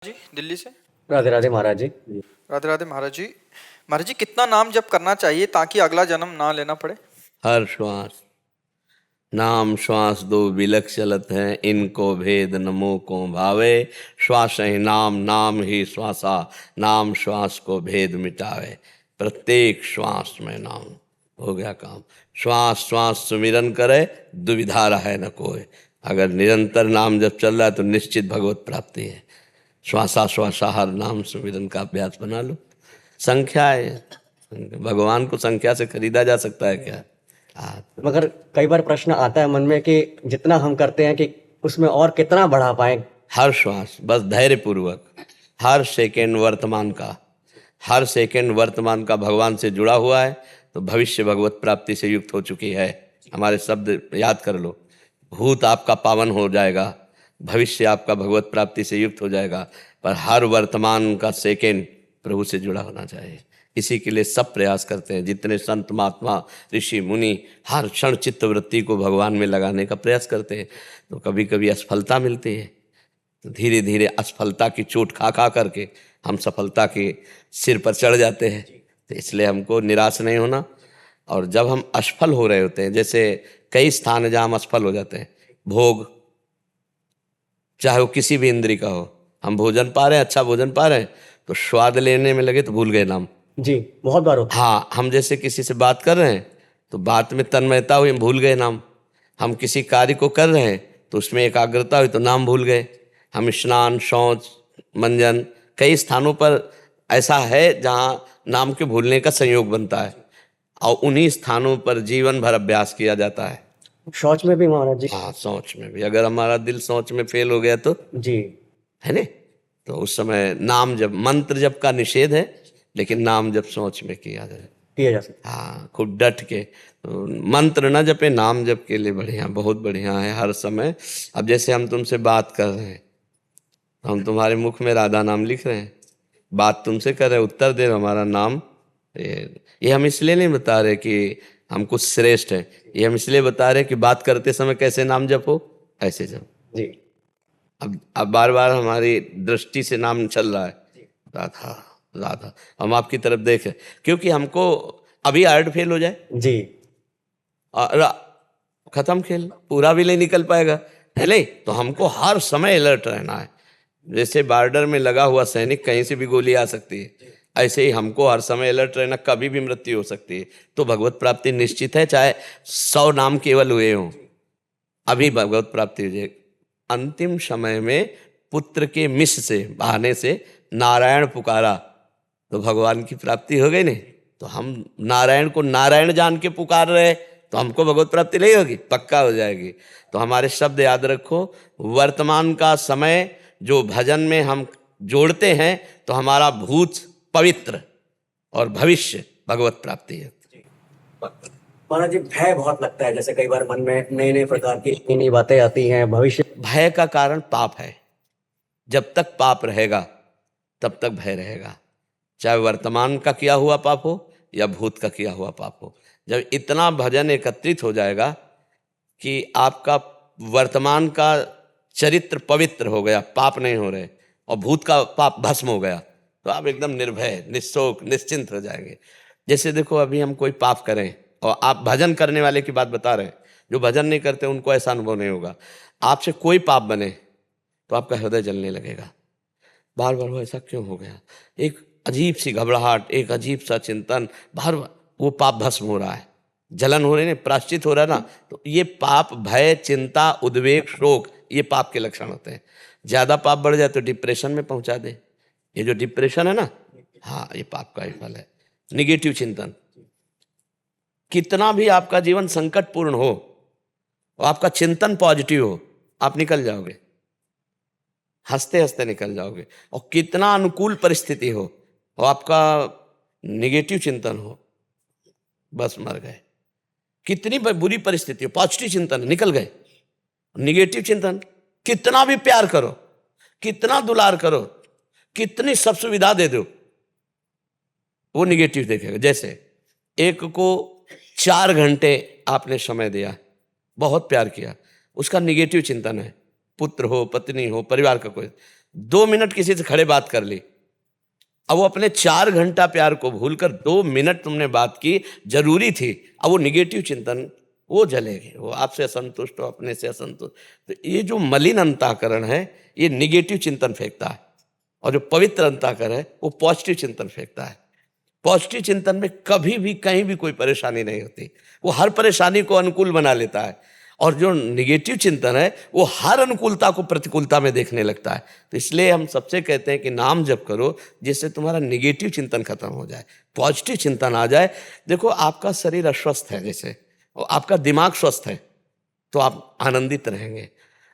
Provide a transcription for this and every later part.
जी दिल्ली से। राधे राधे महाराज जी। राधे राधे महाराज जी। महाराज जी, कितना नाम जप करना चाहिए ताकि अगला जन्म ना लेना पड़े? हर श्वास नाम श्वास दो बिलख चलत है, इनको भेद नमो को भावे। श्वास ही नाम, नाम ही श्वासा, नाम श्वास को भेद मिटावे। प्रत्येक श्वास में नाम, हो गया काम। श्वास श्वास सुमिरन करे, दुविधा रहे न कोई। अगर निरंतर नाम जब चल रहा है तो निश्चित भगवत प्राप्ति है। श्वासा श्वासा हर नाम सुमिरन का अभ्यास बना लो। संख्या है, भगवान को संख्या से खरीदा जा सकता है क्या? मगर कई बार प्रश्न आता है मन में कि जितना हम करते हैं कि उसमें और कितना बढ़ा पाए। हर श्वास बस धैर्य पूर्वक, हर सेकेंड वर्तमान का, हर सेकेंड वर्तमान का भगवान से जुड़ा हुआ है तो भविष्य भगवत प्राप्ति से युक्त हो चुकी है। हमारे शब्द याद कर लो, भूत आपका पावन हो जाएगा, भविष्य आपका भगवत प्राप्ति से युक्त हो जाएगा, पर हर वर्तमान का सेकेंड प्रभु से जुड़ा होना चाहिए। इसी के लिए सब प्रयास करते हैं। जितने संत महात्मा ऋषि मुनि हर क्षण चित्तवृत्ति को भगवान में लगाने का प्रयास करते हैं, तो कभी कभी असफलता मिलती है, तो धीरे धीरे असफलता की चोट खा खा करके हम सफलता के सिर पर चढ़ जाते हैं। तो इसलिए हमको निराश नहीं होना। और जब हम असफल हो रहे होते हैं, जैसे कई स्थान है जहाँ हम असफल हो जाते हैं, भोग चाहे वो किसी भी इंद्री का हो, हम भोजन पा रहे हैं, अच्छा भोजन पा रहे हैं, तो स्वाद लेने में लगे तो भूल गए नाम। जी बहुत बार होता है। हाँ, हम जैसे किसी से बात कर रहे हैं तो बात में तन्मयता हुई, हम भूल गए नाम। हम किसी कार्य को कर रहे हैं तो उसमें एकाग्रता हुई तो नाम भूल गए। हम स्नान शौच मंजन कई स्थानों पर ऐसा है जहाँ नाम के भूलने का संयोग बनता है, और उन्हीं स्थानों पर जीवन भर अभ्यास किया जाता है। शौच में भी महाराज जी। हाँ, सोच में भी, अगर हमारा दिल सोच में फेल हो गया तो जी है ने, तो उस समय नाम जब, मंत्र जप का निषेध है, लेकिन नाम जब सोच में किया जाए, किया जा सकता हाँ खूब डट के। तो मंत्र न जपे, नाम जप के लिए बढ़िया, बहुत बढ़िया है हर समय। अब जैसे हम तुमसे बात कर रहे हैं, हम तुम्हारे मुख में राधा नाम लिख रहे हैं, बात तुमसे कर रहे हैं, उत्तर दे रहे, हमारा नाम। ये हम इसलिए नहीं बता रहे कि हम कुछ श्रेष्ठ हैं, ये हम इसलिए बता रहे कि बात करते समय कैसे नाम जपो, ऐसे जप। जी। अब बार बार हमारी दृष्टि से नाम चल रहा है, राधा राधा, हम आपकी तरफ देखें, क्योंकि हमको अभी आर्ट फेल हो जाए जी और खत्म खेल, पूरा भी नहीं निकल पाएगा है नहीं, तो हमको हर समय अलर्ट रहना है। जैसे बॉर्डर में लगा हुआ सैनिक, कहीं से भी गोली आ सकती है, ऐसे ही हमको हर समय अलर्ट रहना, कभी भी मृत्यु हो सकती है। तो भगवत प्राप्ति निश्चित है, चाहे 100 नाम केवल हुए हों, अभी भगवत प्राप्ति हो जाए। अंतिम समय में पुत्र के मिस से बहाने से नारायण पुकारा तो भगवान की प्राप्ति हो गई। नहीं तो हम नारायण को नारायण जान के पुकार रहे तो हमको भगवत प्राप्ति नहीं होगी, पक्का हो जाएगी। तो हमारे शब्द याद रखो, वर्तमान का समय जो भजन में हम जोड़ते हैं तो हमारा भूत पवित्र और भविष्य भगवत प्राप्ति है। महाराज जी, भय बहुत लगता है, जैसे कई बार मन में नई नई प्रकार की नई नई बातें आती हैं। भविष्य भय का कारण पाप है। जब तक पाप रहेगा तब तक भय रहेगा, चाहे वर्तमान का किया हुआ पाप हो या भूत का किया हुआ पाप हो। जब इतना भजन एकत्रित हो जाएगा कि आपका वर्तमान का चरित्र पवित्र हो गया, पाप नहीं हो रहे, और भूत का पाप भस्म हो गया, तो आप एकदम निर्भय निशोक निश्चिंत हो जाएंगे। जैसे देखो, अभी हम कोई पाप करें, और आप भजन करने वाले की बात बता रहे हैं, जो भजन नहीं करते उनको ऐसा अनुभव नहीं होगा। आपसे कोई पाप बने तो आपका हृदय जलने लगेगा, बार बार वो ऐसा क्यों हो गया, एक अजीब सी घबराहट, एक अजीब सा चिंतन, बार बार वो पाप भस्म हो रहा है, जलन हो रही है, प्रायश्चित हो रहा है ना। तो ये पाप, भय, चिंता, उद्वेग, शोक, ये पाप के लक्षण होते हैं। ज्यादा पाप बढ़ जाए तो डिप्रेशन में पहुंचा दे। ये जो डिप्रेशन है ना, हाँ, ये पाप का ही फल है। निगेटिव चिंतन, कितना भी आपका जीवन संकटपूर्ण हो और आपका चिंतन पॉजिटिव हो, आप निकल जाओगे, हंसते हंसते निकल जाओगे। और कितना अनुकूल परिस्थिति हो और आपका निगेटिव चिंतन हो, बस मर गए। कितनी बुरी परिस्थिति हो, पॉजिटिव चिंतन, निकल गए। निगेटिव चिंतन, कितना भी प्यार करो, कितना दुलार करो, कितनी सब सुविधा दे दो, वो निगेटिव देखेगा। जैसे एक को 4 घंटे आपने समय दिया, बहुत प्यार किया, उसका निगेटिव चिंतन है, पुत्र हो, पत्नी हो, परिवार का कोई, 2 मिनट किसी से खड़े बात कर ली, अब वो अपने 4 घंटा प्यार को भूलकर 2 मिनट तुमने बात की, जरूरी थी, अब वो निगेटिव चिंतन वो जलेगे, वो आपसे असंतुष्ट हो, अपने से असंतुष्ट। तो ये जो मलिन अंतःकरण है ये निगेटिव चिंतन फेंकता है, और जो पवित्र अंतःकरण है वो पॉजिटिव चिंतन फेंकता है। पॉजिटिव चिंतन में कभी भी कहीं भी कोई परेशानी नहीं होती, वो हर परेशानी को अनुकूल बना लेता है। और जो निगेटिव चिंतन है वो हर अनुकूलता को प्रतिकूलता में देखने लगता है। तो इसलिए हम सबसे कहते हैं कि नाम जप करो जिससे तुम्हारा निगेटिव चिंतन खत्म हो जाए, पॉजिटिव चिंतन आ जाए। देखो आपका शरीर अस्वस्थ है जैसे, और आपका दिमाग स्वस्थ है तो आप आनंदित रहेंगे।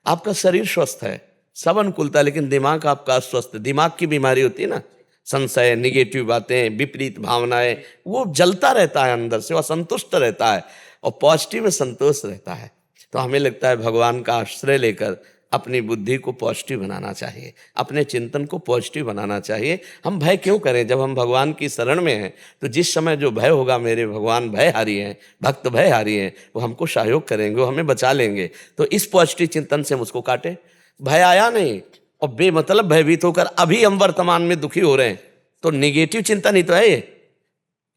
आपका शरीर स्वस्थ है, सब अनुकूलता, लेकिन दिमाग आपका अस्वस्थ है, दिमाग की बीमारी होती है ना, संशय, निगेटिव बातें, विपरीत भावनाएं, वो जलता रहता है अंदर से, वो असंतुष्ट रहता है, और पॉजिटिव में संतोष रहता है। तो हमें लगता है भगवान का आश्रय लेकर अपनी बुद्धि को पॉजिटिव बनाना चाहिए, अपने चिंतन को पॉजिटिव बनाना चाहिए। हम भय क्यों करें जब हम भगवान की शरण में हैं? तो जिस समय जो भय होगा, मेरे भगवान भयहारी हैं, भक्त भयहारी हैं, वो हमको सहयोग करेंगे, वो हमें बचा लेंगे। तो इस पॉजिटिव चिंतन से हम उसको काटें। भय आया नहीं और बेमतलब भयभीत होकर अभी हम वर्तमान में दुखी हो रहे हैं, तो निगेटिव चिंतन ही तो है ये।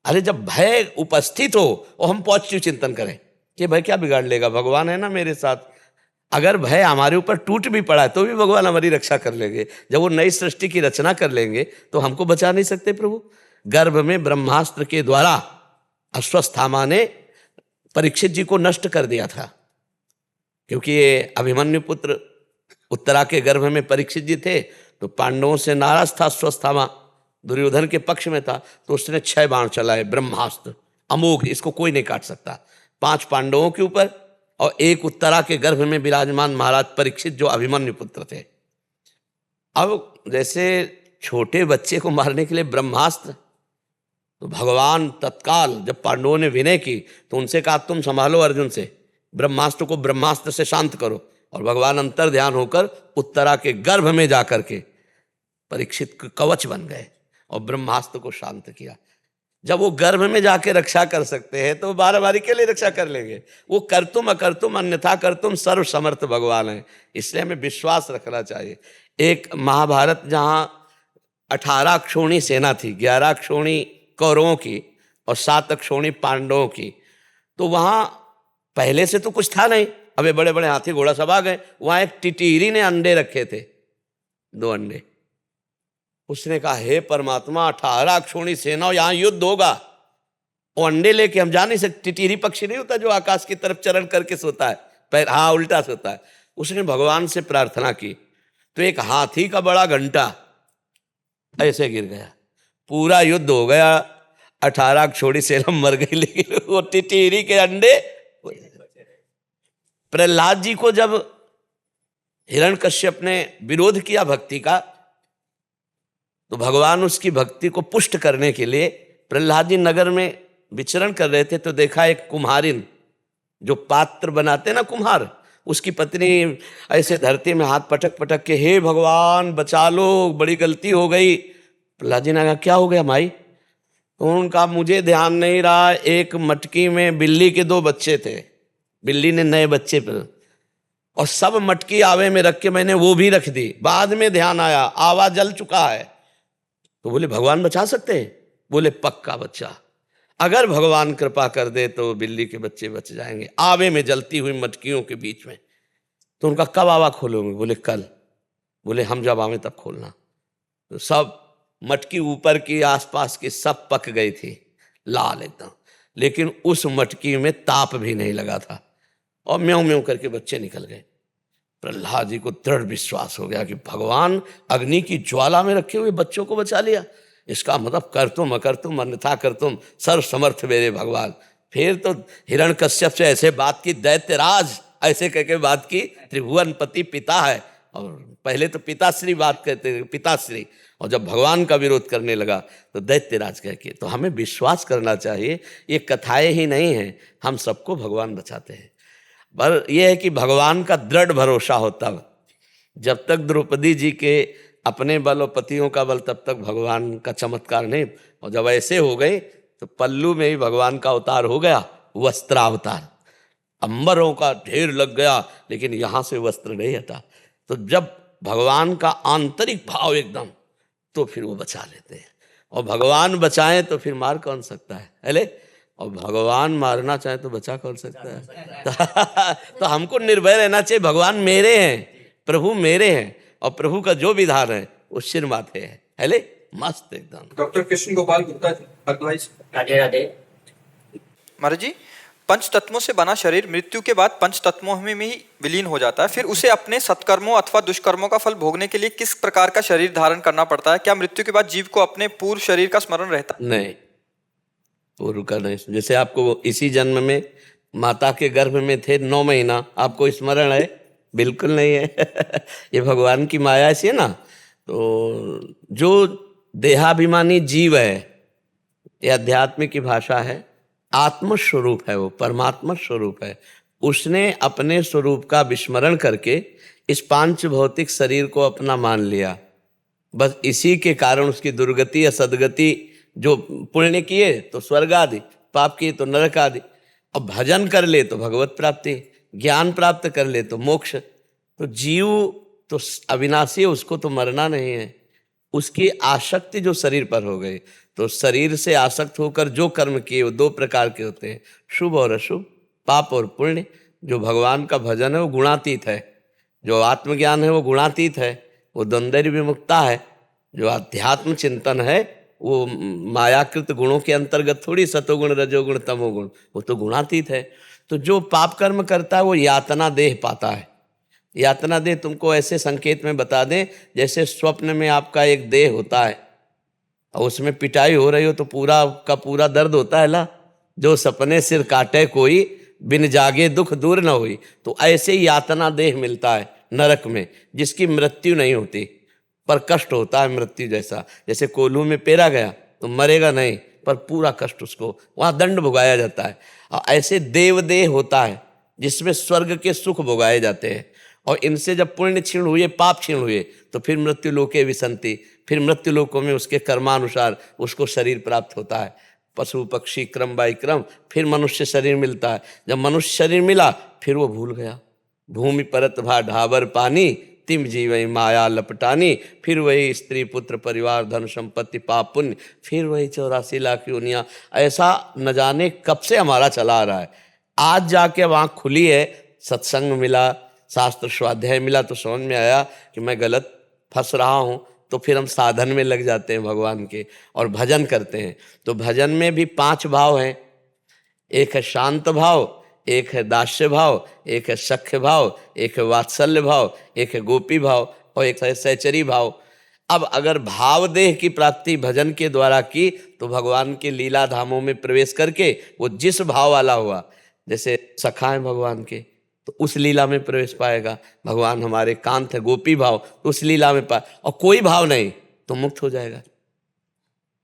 अरे जब भय उपस्थित हो और हम पॉजिटिव चिंतन करें कि भय क्या बिगाड़ लेगा, भगवान है ना मेरे साथ। अगर भय हमारे ऊपर टूट भी पड़ा है तो भी भगवान हमारी रक्षा कर लेंगे। जब वो नई सृष्टि की रचना कर लेंगे तो हमको बचा नहीं सकते प्रभु। गर्भ में ब्रह्मास्त्र के द्वारा अश्वत्थामा ने परीक्षित जी को नष्ट कर दिया था, क्योंकि ये अभिमन्यु पुत्र उत्तरा के गर्भ में परीक्षित जी थे, तो पांडवों से नाराज था अश्वत्थामा, दुर्योधन के पक्ष में था, तो उसने 6 बाण चलाए, ब्रह्मास्त्र अमोघ, इसको कोई नहीं काट सकता। 5 पांडवों के ऊपर और 1 उत्तरा के गर्भ में विराजमान महाराज परीक्षित जो अभिमन्यु पुत्र थे। अब जैसे छोटे बच्चे को मारने के लिए ब्रह्मास्त्र, तो भगवान तत्काल जब पांडवों ने विनय की तो उनसे कहा तुम संभालो अर्जुन से, ब्रह्मास्त्र को ब्रह्मास्त्र से शांत करो। और भगवान अंतर ध्यान होकर उत्तरा के गर्भ में जाकर के परीक्षित कवच बन गए और ब्रह्मास्त्र को शांत किया। जब वो गर्भ में जाके रक्षा कर सकते हैं तो 12 बारी के लिए रक्षा कर लेंगे। वो करतुम अकर्तुम अन्यथा करतुम सर्व समर्थ भगवान है, इसलिए हमें विश्वास रखना चाहिए। एक महाभारत जहाँ 18 अक्षौणी सेना थी, 11 अक्षौणी कौरवों की और 7 अक्षौणी पांडवों की, तो वहाँ पहले से तो कुछ था नहीं, अबे बड़े बड़े हाथी घोड़ा सब आ गए। वहाँ एक टिटीरी ने अंडे रखे थे, 2 अंडे। उसने कहा हे परमात्मा, 18 अक्षौणी सेना, यहाँ युद्ध होगा, वो अंडे लेके हम जा नहीं सकते। टिटीरी पक्षी नहीं होता जो आकाश की तरफ चरण करके सोता है, पैर हाँ उल्टा सोता है। उसने भगवान से प्रार्थना की तो एक हाथी का बड़ा घंटा ऐसे गिर गया, पूरा युद्ध हो गया, 18 अक्षौणी सेना मर गई, लेकिन वो टिटीरी के अंडे। प्रहलाद जी को जब हिरण्यकश्यप ने विरोध किया भक्ति का, तो भगवान उसकी भक्ति को पुष्ट करने के लिए प्रहलाद जी नगर में विचरण कर रहे थे, तो देखा एक कुम्हारिन जो पात्र बनाते ना कुम्हार, उसकी पत्नी ऐसे धरती में हाथ पटक पटक के हे भगवान बचा लो, बड़ी गलती हो गई। प्रहलाद जी ने कहा क्या हो गया माई? तो उनका मुझे ध्यान नहीं रहा, एक मटकी में बिल्ली के 2 बच्चे थे, बिल्ली ने नए बच्चे पर, और सब मटकी आवे में रख के मैंने वो भी रख दी, बाद में ध्यान आया आवा जल चुका है। तो बोले भगवान बचा सकते हैं? बोले पक्का बच्चा, अगर भगवान कृपा कर दे तो बिल्ली के बच्चे बच जाएंगे, आवे में जलती हुई मटकियों के बीच में। तो उनका कब आवा खोलोगे? बोले कल। बोले हम जब आवे तब खोलना। तो सब मटकी ऊपर की आसपास की सब पक गई थी लाल एकदम, लेकिन उस मटकी में ताप भी नहीं लगा था और म्यों म्यों करके बच्चे निकल गए। प्रहलाद जी को दृढ़ विश्वास हो गया कि भगवान अग्नि की ज्वाला में रखे हुए बच्चों को बचा लिया, इसका मतलब कर तुम अकर तुम अन्यथा कर तुम सर्व समर्थ मेरे भगवान। फिर तो हिरण्यकश्यप से ऐसे बात की, दैत्यराज ऐसे कह के बात की, त्रिभुवन पति पिता है, और पहले तो पिताश्री बात कहते थे, पिताश्री, और जब भगवान का विरोध करने लगा तो दैत्यराज कह के। तो हमें विश्वास करना चाहिए, ये कथाएं ही नहीं हैं, हम सबको भगवान बचाते हैं। पर यह है कि भगवान का दृढ़ भरोसा हो तब, जब तक द्रौपदी जी के अपने बल और पतियों का बल, तब तक भगवान का चमत्कार नहीं। और जब ऐसे हो गए तो पल्लू में ही भगवान का अवतार हो गया, वस्त्रावतार, अंबरों का ढेर लग गया, लेकिन यहाँ से वस्त्र नहीं हटा। तो जब भगवान का आंतरिक भाव एकदम, तो फिर वो बचा लेते हैं। और भगवान बचाएं तो फिर मार कौन सकता है, अरे, और भगवान मारना चाहे तो बचा कौन सकता है। तो हमको निर्भय रहना चाहिए, भगवान मेरे हैं, प्रभु मेरे हैं, और प्रभु का जो विधान है वो सिर माथे है, अरे मस्त एकदम। Doctor Krishna Gopal Gupta ji, advice. राधे राधे। महाराज जी, पंच तत्वों से बना शरीर मृत्यु के बाद पंच तत्वों में ही विलीन हो जाता है, फिर उसे अपने सत्कर्मों अथवा दुष्कर्मों का फल भोगने के लिए किस प्रकार का शरीर धारण करना पड़ता है? क्या मृत्यु के बाद जीव को अपने पूर्व शरीर का स्मरण रहता है? नहीं, पूर्व का नहीं। जैसे आपको इसी जन्म में माता के गर्भ में थे 9 महीना, आपको स्मरण है? बिल्कुल नहीं है। ये भगवान की माया ऐसी है ना। तो जो देहाभिमानी जीव है, ये अध्यात्म की भाषा है, आत्म स्वरूप है, वो परमात्मा स्वरूप है। उसने अपने स्वरूप का विस्मरण करके इस पांच भौतिक शरीर को अपना मान लिया। बस इसी के कारण उसकी दुर्गति या सदगति, जो पुण्य किए तो स्वर्ग आदि, पाप किए तो नरक आदि, और भजन कर ले तो भगवत प्राप्ति, ज्ञान प्राप्त कर ले तो मोक्ष। तो जीव तो अविनाशी है, उसको तो मरना नहीं है। उसकी आसक्ति जो शरीर पर हो गई, तो शरीर से आसक्त होकर जो कर्म किए वो 2 प्रकार के होते हैं, शुभ और अशुभ, पाप और पुण्य। जो भगवान का भजन है वो गुणातीत है, जो आत्मज्ञान है वो गुणातीत है, वो द्वंद्व विमुक्ता है। जो अध्यात्म चिंतन है वो मायाकृत गुणों के अंतर्गत थोड़ी, सतोगुण रजोगुण तमोगुण, वो तो गुणातीत है। तो जो पाप कर्म करता है वो यातना देह पाता है। यातना देह तुमको ऐसे संकेत में बता दें, जैसे स्वप्न में आपका एक देह होता है और उसमें पिटाई हो रही हो तो पूरा का पूरा दर्द होता है ला, जो सपने सिर काटे कोई, बिन जागे दुख दूर न हुई। तो ऐसे ही यातना देह मिलता है नरक में, जिसकी मृत्यु नहीं होती पर कष्ट होता है मृत्यु जैसा। जैसे कोल्हू में पेरा गया तो मरेगा नहीं, पर पूरा कष्ट उसको वहाँ दंड भुगाया जाता है। और ऐसे देवदेह होता है जिसमें स्वर्ग के सुख भुगाए जाते हैं। और इनसे जब पुण्य क्षीण हुए, पाप क्षीण हुए, तो फिर मृत्यु लोके विसंति, फिर मृत्यु लोकों में उसके कर्मानुसार उसको शरीर प्राप्त होता है। पशु पक्षी क्रम बाई क्रम फिर मनुष्य शरीर मिलता है। जब मनुष्य शरीर मिला फिर वो भूल गया, भूमि परत भा ढाबर पानी, तिम जीवई माया लपटानी। फिर वही स्त्री पुत्र परिवार धन संपत्ति पाप पुण्य, फिर वही 84 लाख योनियाँ। ऐसा न जाने कब से हमारा चला आ रहा है। आज जाके अब आँख खुली है, सत्संग मिला, शास्त्र स्वाध्याय मिला, तो समझ में आया कि मैं गलत फंस रहा हूँ। तो फिर हम साधन में लग जाते हैं भगवान के और भजन करते हैं। तो भजन में भी 5 भाव हैं। एक है शांत भाव, एक है दास्य भाव, एक है सख्य भाव, एक है वात्सल्य भाव, एक है गोपी भाव, और एक है सहचरी भाव। अब अगर भाव देह की प्राप्ति भजन के द्वारा की, तो भगवान के लीला धामों में प्रवेश करके वो जिस भाव वाला हुआ, जैसे सखा है भगवान के, तो उस लीला में प्रवेश पाएगा। भगवान हमारे कांत है, गोपी भाव, तो उस लीला में पाए। और कोई भाव नहीं तो मुक्त हो जाएगा।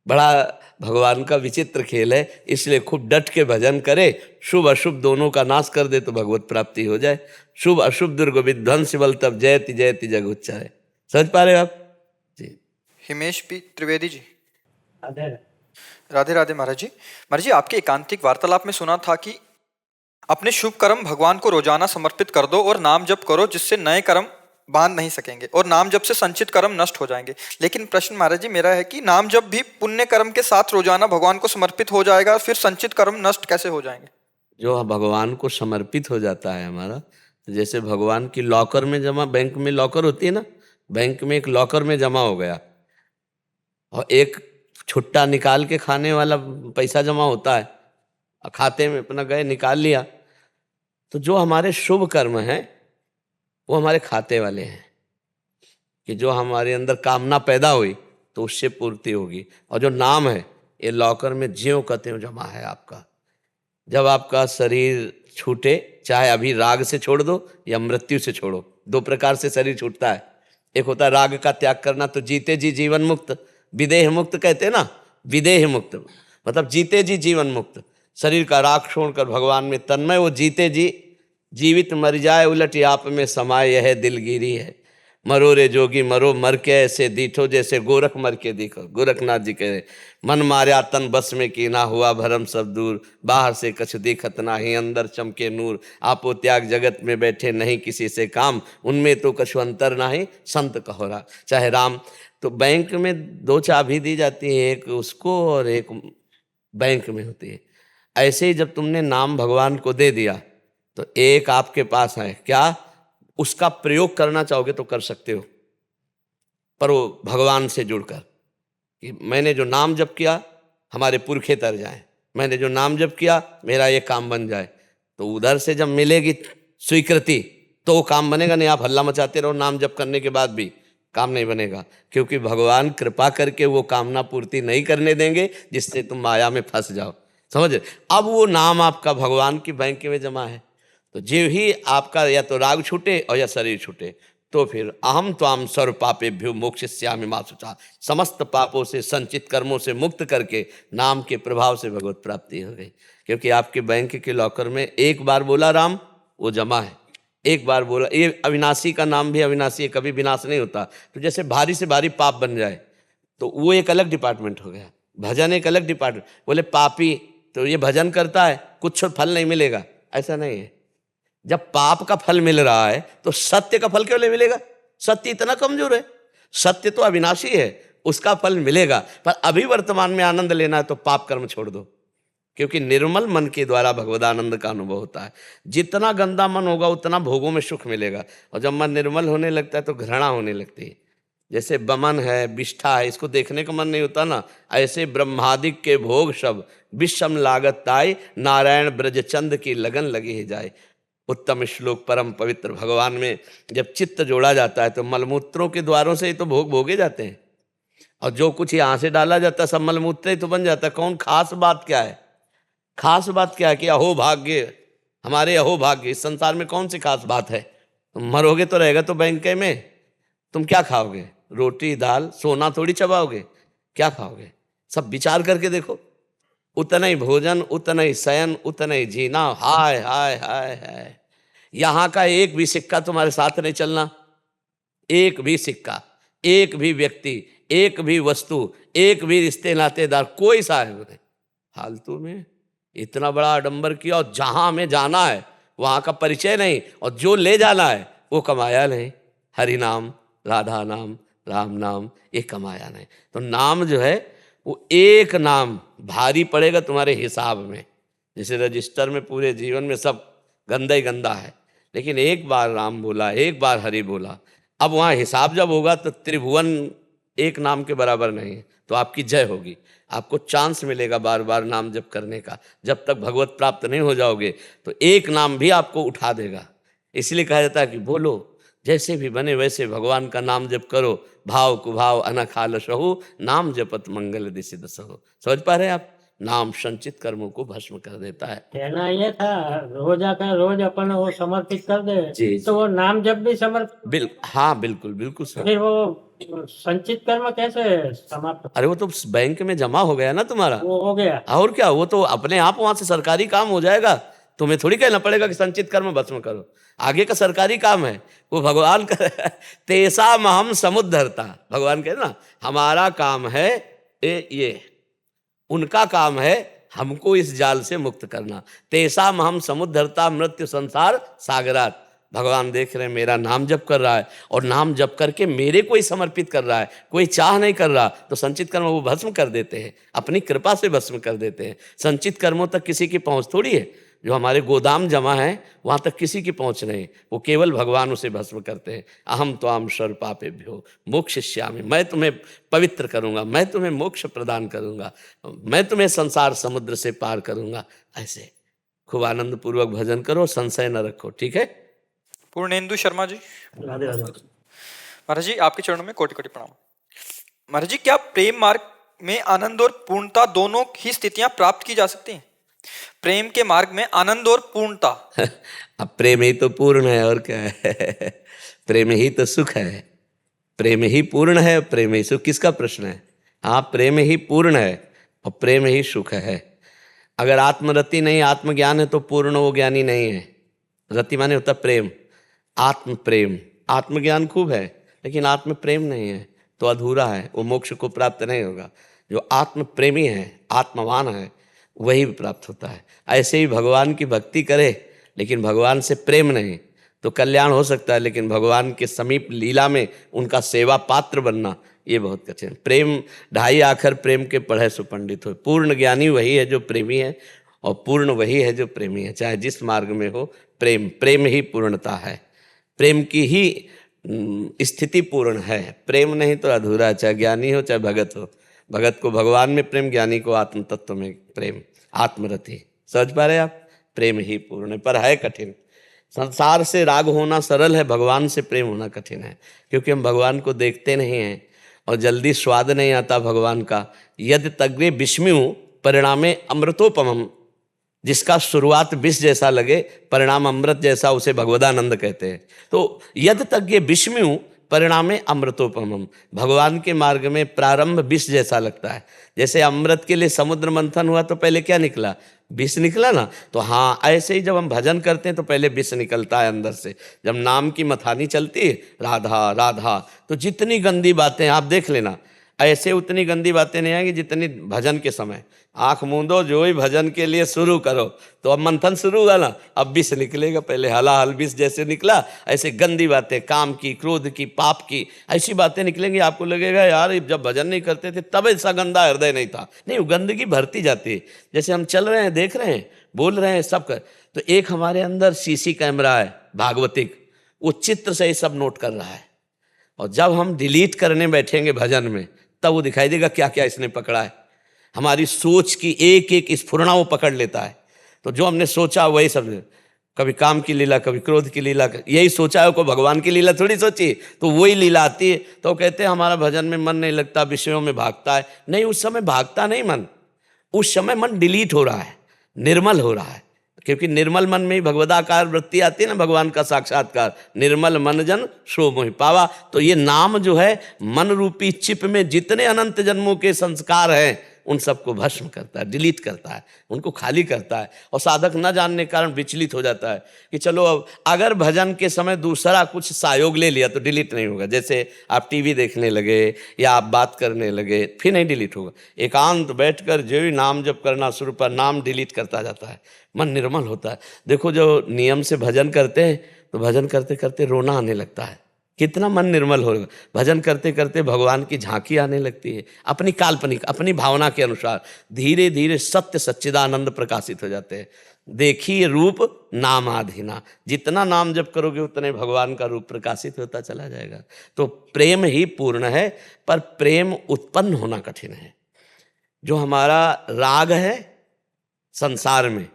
बड़ा भगवान का विचित्र खेल है। इसलिए खूब डट के भजन करे, शुभ अशुभ दोनों का नाश कर दे तो भगवत प्राप्ति हो जाए। शुभ अशुभ दुर्ग विध्वंस बल तब जयति जयति जग उच्चारे। समझ पा रहे हो आप जी? हिमेश पी त्रिवेदी जी, राधे राधे राधे। महाराज जी, आपके एकांतिक वार्तालाप में सुना था कि अपने शुभ कर्म भगवान को रोजाना समर्पित कर दो और नाम जप करो, जिससे नए कर्म बांध नहीं सकेंगे और नाम जप से संचित कर्म नष्ट हो जाएंगे। लेकिन प्रश्न महाराज जी मेरा है कि नाम जप भी पुण्य कर्म के साथ रोजाना भगवान को समर्पित हो जाएगा, फिर संचित कर्म नष्ट कैसे हो जाएंगे? जो भगवान को समर्पित हो जाता है हमारा, जैसे भगवान की लॉकर में जमा, बैंक में लॉकर होती है ना, बैंक में एक लॉकर में जमा हो गया और एक छुट्टा निकाल के खाने वाला पैसा जमा होता है, खाते में अपना गए निकाल लिया। तो जो हमारे शुभ कर्म हैं वो हमारे खाते वाले हैं, कि जो हमारे अंदर कामना पैदा हुई तो उससे पूर्ति होगी। और जो नाम है ये लॉकर में ज्यों का त्यों जमा है आपका। जब आपका शरीर छूटे, चाहे अभी राग से छोड़ दो या मृत्यु से छोड़ो, 2 प्रकार से शरीर छूटता है। एक होता है राग का त्याग करना, तो जीते जी जीवन मुक्त, विदेह मुक्त कहते हैं ना, विदेह मुक्त मतलब जीते जी जीवन मुक्त। शरीर का राग छोड़कर भगवान में तन्मय, वो जीते जी जीवित मर जाए उलट आप में समाये, यह दिलगिरी है। मरो रे जोगी मरो मर के ऐसे दीठो जैसे गोरख मर के दिखो। गोरखनाथ जी कह रहे मन मार्या तन बस में की ना हुआ भरम सब दूर, बाहर से कछ दिखत नाही अंदर चमके नूर, आपो त्याग जगत में बैठे नहीं किसी से काम, उनमें तो कछु अंतर नाही संत कहोरा। चाहे राम, तो बैंक में दो चाबी दी जाती है, एक उसको और एक बैंक में होती है। ऐसे ही जब तुमने नाम भगवान को दे दिया तो एक आपके पास है, क्या उसका प्रयोग करना चाहोगे तो कर सकते हो, पर वो भगवान से जुड़कर कि मैंने जो नाम जप किया हमारे पुरखे तर जाएं, मैंने जो नाम जप किया मेरा ये काम बन जाए, तो उधर से जब मिलेगी स्वीकृति तो वो काम बनेगा। नहीं आप हल्ला मचाते रहो नाम जप करने के बाद भी काम नहीं बनेगा, क्योंकि भगवान कृपा करके वो कामना पूर्ति नहीं करने देंगे जिससे तुम माया में फंस जाओ। समझ रहे? अब वो नाम आपका भगवान की बैंक में जमा है, तो जो ही आपका या तो राग छूटे और या शरीर छूटे, तो फिर अहम त्वाम सर्व पापेभ्यो मोक्षयिष्यामि मा शुचा, समस्त पापों से संचित कर्मों से मुक्त करके नाम के प्रभाव से भगवत प्राप्ति हो गई। क्योंकि आपके बैंक के लॉकर में एक बार बोला राम वो जमा है, एक बार बोला। ये अविनाशी का नाम भी अविनाशी है, कभी विनाश नहीं होता। तो जैसे भारी से भारी पाप बन जाए तो वो एक अलग डिपार्टमेंट हो गया, भजन एक अलग डिपार्टमेंट। बोले पापी तो ये भजन करता है कुछ फल नहीं मिलेगा, ऐसा नहीं है। जब पाप का फल मिल रहा है तो सत्य का फल क्यों नहीं मिलेगा? सत्य इतना कमजोर है, सत्य तो अविनाशी है, उसका फल मिलेगा। पर अभी वर्तमान में आनंद लेना है तो पाप कर्म छोड़ दो, क्योंकि निर्मल मन के द्वारा भगवदानंद का अनुभव होता है। जितना गंदा मन होगा उतना भोगों में सुख मिलेगा, और जब मन निर्मल होने लगता है तो घृणा होने लगती है। जैसे बमन है, विष्ठा है, इसको देखने का मन नहीं होता ना, ऐसे ब्रह्मादिक के भोग सब विषम लागत ताई, नारायण ब्रजचंद की लगन लगी ही जाए। उत्तम श्लोक परम पवित्र भगवान में जब चित्त जोड़ा जाता है तो मलमूत्रों के द्वारों से ही तो भोग भोगे जाते हैं, और जो कुछ यहाँ से डाला जाता है सब मलमूत्र ही तो बन जाता है। कौन खास बात क्या है? खास बात क्या है कि अहो भाग्य, हमारे अहो भाग्य। इस संसार में कौन सी खास बात है? तुम मरोगे तो रहेगा तो बैंक में, तुम क्या खाओगे? रोटी दाल, सोना थोड़ी चबाओगे, क्या खाओगे? सब विचार करके देखो। उतना ही भोजन, उतना ही शयन, उतना ही जीना। हाय हाय हाय हाय, यहाँ का एक भी सिक्का तुम्हारे साथ नहीं चलना, एक भी सिक्का, एक भी व्यक्ति, एक भी वस्तु, एक भी रिश्ते नातेदार, कोई साहेब नहीं। फालतू में इतना बड़ा आडंबर किया, और जहाँ हमें जाना है वहाँ का परिचय नहीं, और जो ले जाना है वो कमाया नहीं। हरि नाम, राधा नाम, राम नाम, ये कमाया नहीं। तो नाम जो है वो एक नाम भारी पड़ेगा तुम्हारे हिसाब में। जैसे रजिस्टर में पूरे जीवन में सब गंदा ही गंदा है, लेकिन एक बार राम बोला, एक बार हरि बोला, अब वहाँ हिसाब जब होगा तो त्रिभुवन एक नाम के बराबर नहीं है, तो आपकी जय होगी। आपको चांस मिलेगा बार बार नाम जप करने का। जब तक भगवत प्राप्त नहीं हो जाओगे तो एक नाम भी आपको उठा देगा। इसलिए कहा जाता है कि बोलो जैसे भी बने वैसे भगवान का नाम जप करो, भाव कुभाव अनखाल सहु, नाम जपत मंगल दिशि दसहु। समझ पा रहे हैं आप? नाम संचित कर्मों को भस्म कर देता है। कहना ये था रोज आकर रोज अपन वो समर्पित कर दे जी, तो वो नाम जब भी समर्पित, हाँ बिल्कुल बिल्कुल सर। फिर वो संचित कर्म कैसे समाप्त? अरे वो तो बैंक में जमा हो गया ना तुम्हारा, वो हो गया। और क्या, वो तो अपने आप वहां से सरकारी काम हो जाएगा। तुम्हें थोड़ी कहना पड़ेगा कि संचित कर्म भस्म करो, आगे का सरकारी काम है वो भगवान का। तेसा महम समुद्धरता, भगवान कहे ना हमारा काम है ये, उनका काम है हमको इस जाल से मुक्त करना। तेसा महम समुद्धरता मृत्यु संसार सागरात। भगवान देख रहे हैं मेरा नाम जप कर रहा है, और नाम जप करके मेरे को ही समर्पित कर रहा है, कोई चाह नहीं कर रहा, तो संचित कर्म वो भस्म कर देते हैं, अपनी कृपा से भस्म कर देते हैं। संचित कर्मों तक किसी की पहुंच थोड़ी है, जो हमारे गोदाम जमा है वहाँ तक किसी की पहुँच नहीं, वो केवल भगवान उसे भस्म करते हैं। अहम त्वाम सर्व पापेभ्यो मोक्षयिष्यामि, मैं तुम्हें पवित्र करूँगा, मैं तुम्हें मोक्ष प्रदान करूँगा, मैं तुम्हें संसार समुद्र से पार करूँगा। ऐसे खूब आनंद पूर्वक भजन करो, संशय न रखो, ठीक है? पूर्णेंदु शर्मा जी, राधे राधे। महाराज जी आपके चरणों में कोटि कोटि प्रणाम। महाराज जी क्या प्रेम मार्ग में आनंद और पूर्णता दोनों ही स्थितियां प्राप्त की जा सकती हैं? प्रेम के मार्ग में आनंद और पूर्णता। अब प्रेम ही तो पूर्ण है, और क्या है? प्रेम ही तो सुख है, प्रेम ही पूर्ण है, प्रेम ही सुख। किसका प्रश्न है? हाँ, प्रेम ही पूर्ण है और प्रेम ही सुख है। अगर आत्मरति नहीं, आत्मज्ञान है तो पूर्ण वो ज्ञानी नहीं है। रति माने होता प्रेम, आत्म प्रेम। आत्मज्ञान खूब है लेकिन आत्म प्रेम नहीं है तो अधूरा है, वो मोक्ष को प्राप्त नहीं होगा। जो आत्म प्रेमी है, आत्मवान है, वही प्राप्त होता है। ऐसे ही भगवान की भक्ति करे लेकिन भगवान से प्रेम नहीं तो कल्याण हो सकता है, लेकिन भगवान के समीप लीला में उनका सेवा पात्र बनना ये बहुत कठिन। प्रेम ढाई आखर प्रेम के पढ़े सो पंडित हो। पूर्ण ज्ञानी वही है जो प्रेमी है, और पूर्ण वही है जो प्रेमी है। चाहे जिस मार्ग में हो, प्रेम प्रेम ही पूर्णता है। प्रेम की ही स्थिति पूर्ण है। प्रेम नहीं तो अधूरा है, चाहे ज्ञानी हो चाहे भगत हो। भगत को भगवान में प्रेम, ज्ञानी को आत्म तत्व में प्रेम, आत्मरति। समझ पा रहे आप? प्रेम ही पूर्ण है, पर है कठिन। संसार से राग होना सरल है, भगवान से प्रेम होना कठिन है, क्योंकि हम भगवान को देखते नहीं हैं और जल्दी स्वाद नहीं आता भगवान का। यद तग्रे विस्मयु परिणामे अमृतोपमम, जिसका शुरुआत विष जैसा लगे परिणाम अमृत जैसा, उसे भगवदानंद कहते हैं। तो यद तग्गे विस्मयु परिणामे अमृतोपमम, भगवान के मार्ग में प्रारंभ विष जैसा लगता है। जैसे अमृत के लिए समुद्र मंथन हुआ तो पहले क्या निकला? विष निकला ना। तो हाँ, ऐसे ही जब हम भजन करते हैं तो पहले विष निकलता है अंदर से। जब नाम की मथानी चलती है राधा राधा, तो जितनी गंदी बातें आप देख लेना, ऐसे उतनी गंदी बातें नहीं आएंगी जितनी भजन के समय। आंख मूंदो, जो ही भजन के लिए शुरू करो तो अब मंथन शुरू हुआ ना, अब विष निकलेगा। पहले हलाहल विष जैसे निकला, ऐसे गंदी बातें, काम की, क्रोध की, पाप की, ऐसी बातें निकलेंगी। आपको लगेगा यार जब भजन नहीं करते थे तब ऐसा गंदा हृदय नहीं था। नहीं, वो गंदगी भरती जाती है। जैसे हम चल रहे हैं, देख रहे हैं, बोल रहे हैं, सब कर, तो एक हमारे अंदर सीसी कैमरा है भागवतिक, वो चित्र से ही सब नोट कर रहा है। और जब हम डिलीट करने बैठेंगे भजन में, तब वो दिखाई देगा क्या क्या इसने पकड़ा है। हमारी सोच की एक एक स्फुरना वो पकड़ लेता है। तो जो हमने सोचा वही सब, कभी काम की लीला, कभी क्रोध की लीला, यही सोचा है, को भगवान की लीला थोड़ी सोची, तो वही लीला आती है। तो कहते हैं हमारा भजन में मन नहीं लगता, विषयों में भागता है। नहीं, उस समय भागता नहीं मन, उस समय मन डिलीट हो रहा है, निर्मल हो रहा है। क्योंकि निर्मल मन में ही भगवदाकार वृत्ति आती है ना, भगवान का साक्षात्कार। निर्मल मन जन सो मोहि पावा। तो ये नाम जो है, मन रूपी चिप में जितने अनंत जन्मों के संस्कार हैं उन सबको भस्म करता है, डिलीट करता है, उनको खाली करता है। और साधक न जानने के कारण विचलित हो जाता है कि चलो अब अगर भजन के समय दूसरा कुछ सहयोग ले लिया तो डिलीट नहीं होगा। जैसे आप टीवी देखने लगे या आप बात करने लगे, फिर नहीं डिलीट होगा। एकांत बैठकर जो ही नाम जप करना शुरू, पर नाम डिलीट करता जाता है, मन निर्मल होता है। देखो जो नियम से भजन करते हैं तो भजन करते करते रोना आने लगता है, कितना मन निर्मल होगा। भजन करते करते भगवान की झांकी आने लगती है, अपनी काल्पनिक, अपनी भावना के अनुसार। धीरे धीरे सत्य सच्चिदानंद प्रकाशित हो जाते हैं। देखिए रूप नामाधीना, जितना नाम जप करोगे उतने भगवान का रूप प्रकाशित होता चला जाएगा। तो प्रेम ही पूर्ण है, पर प्रेम उत्पन्न होना कठिन है। जो हमारा राग है संसार में,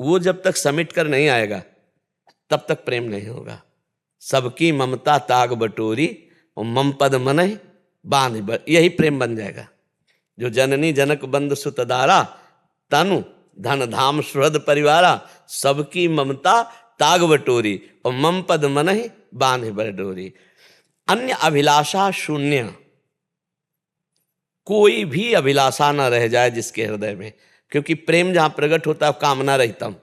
वो जब तक समिट कर नहीं आएगा तब तक प्रेम नहीं होगा। सबकी ममता ताग बटोरी और मम पद मन बांध, यही प्रेम बन जाएगा। जो जननी जनक बंद सुतदारा, तनु धन धाम सुहृद परिवारा, सबकी ममता ताग बटोरी और मम पद मन बांध बटोरी। अन्य अभिलाषा शून्य, कोई भी अभिलाषा न रह जाए जिसके हृदय में। क्योंकि प्रेम जहां प्रकट होता है कामना रहितम,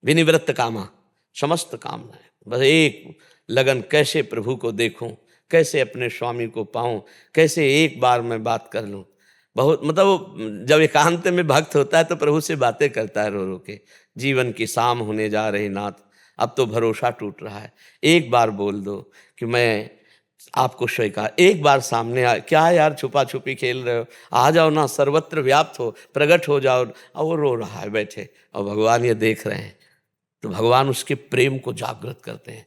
विनिवृत्त कामा, समस्त कामना है। बस एक लगन, कैसे प्रभु को देखूं, कैसे अपने स्वामी को पाऊं, कैसे एक बार मैं बात कर लूं। बहुत मतलब जब एकांत में भक्त होता है तो प्रभु से बातें करता है रो रो के। जीवन की शाम होने जा रही नाथ, अब तो भरोसा टूट रहा है, एक बार बोल दो कि मैं आपको स्वीकार। एक बार सामने आ, क्या यार छुपा छुपी खेल रहे हो, आ जाओ ना, सर्वत्र व्याप्त हो, प्रकट हो जाओ। और वो रो रहा है बैठे और भगवान ये देख रहे हैं, तो भगवान उसके प्रेम को जागृत करते हैं।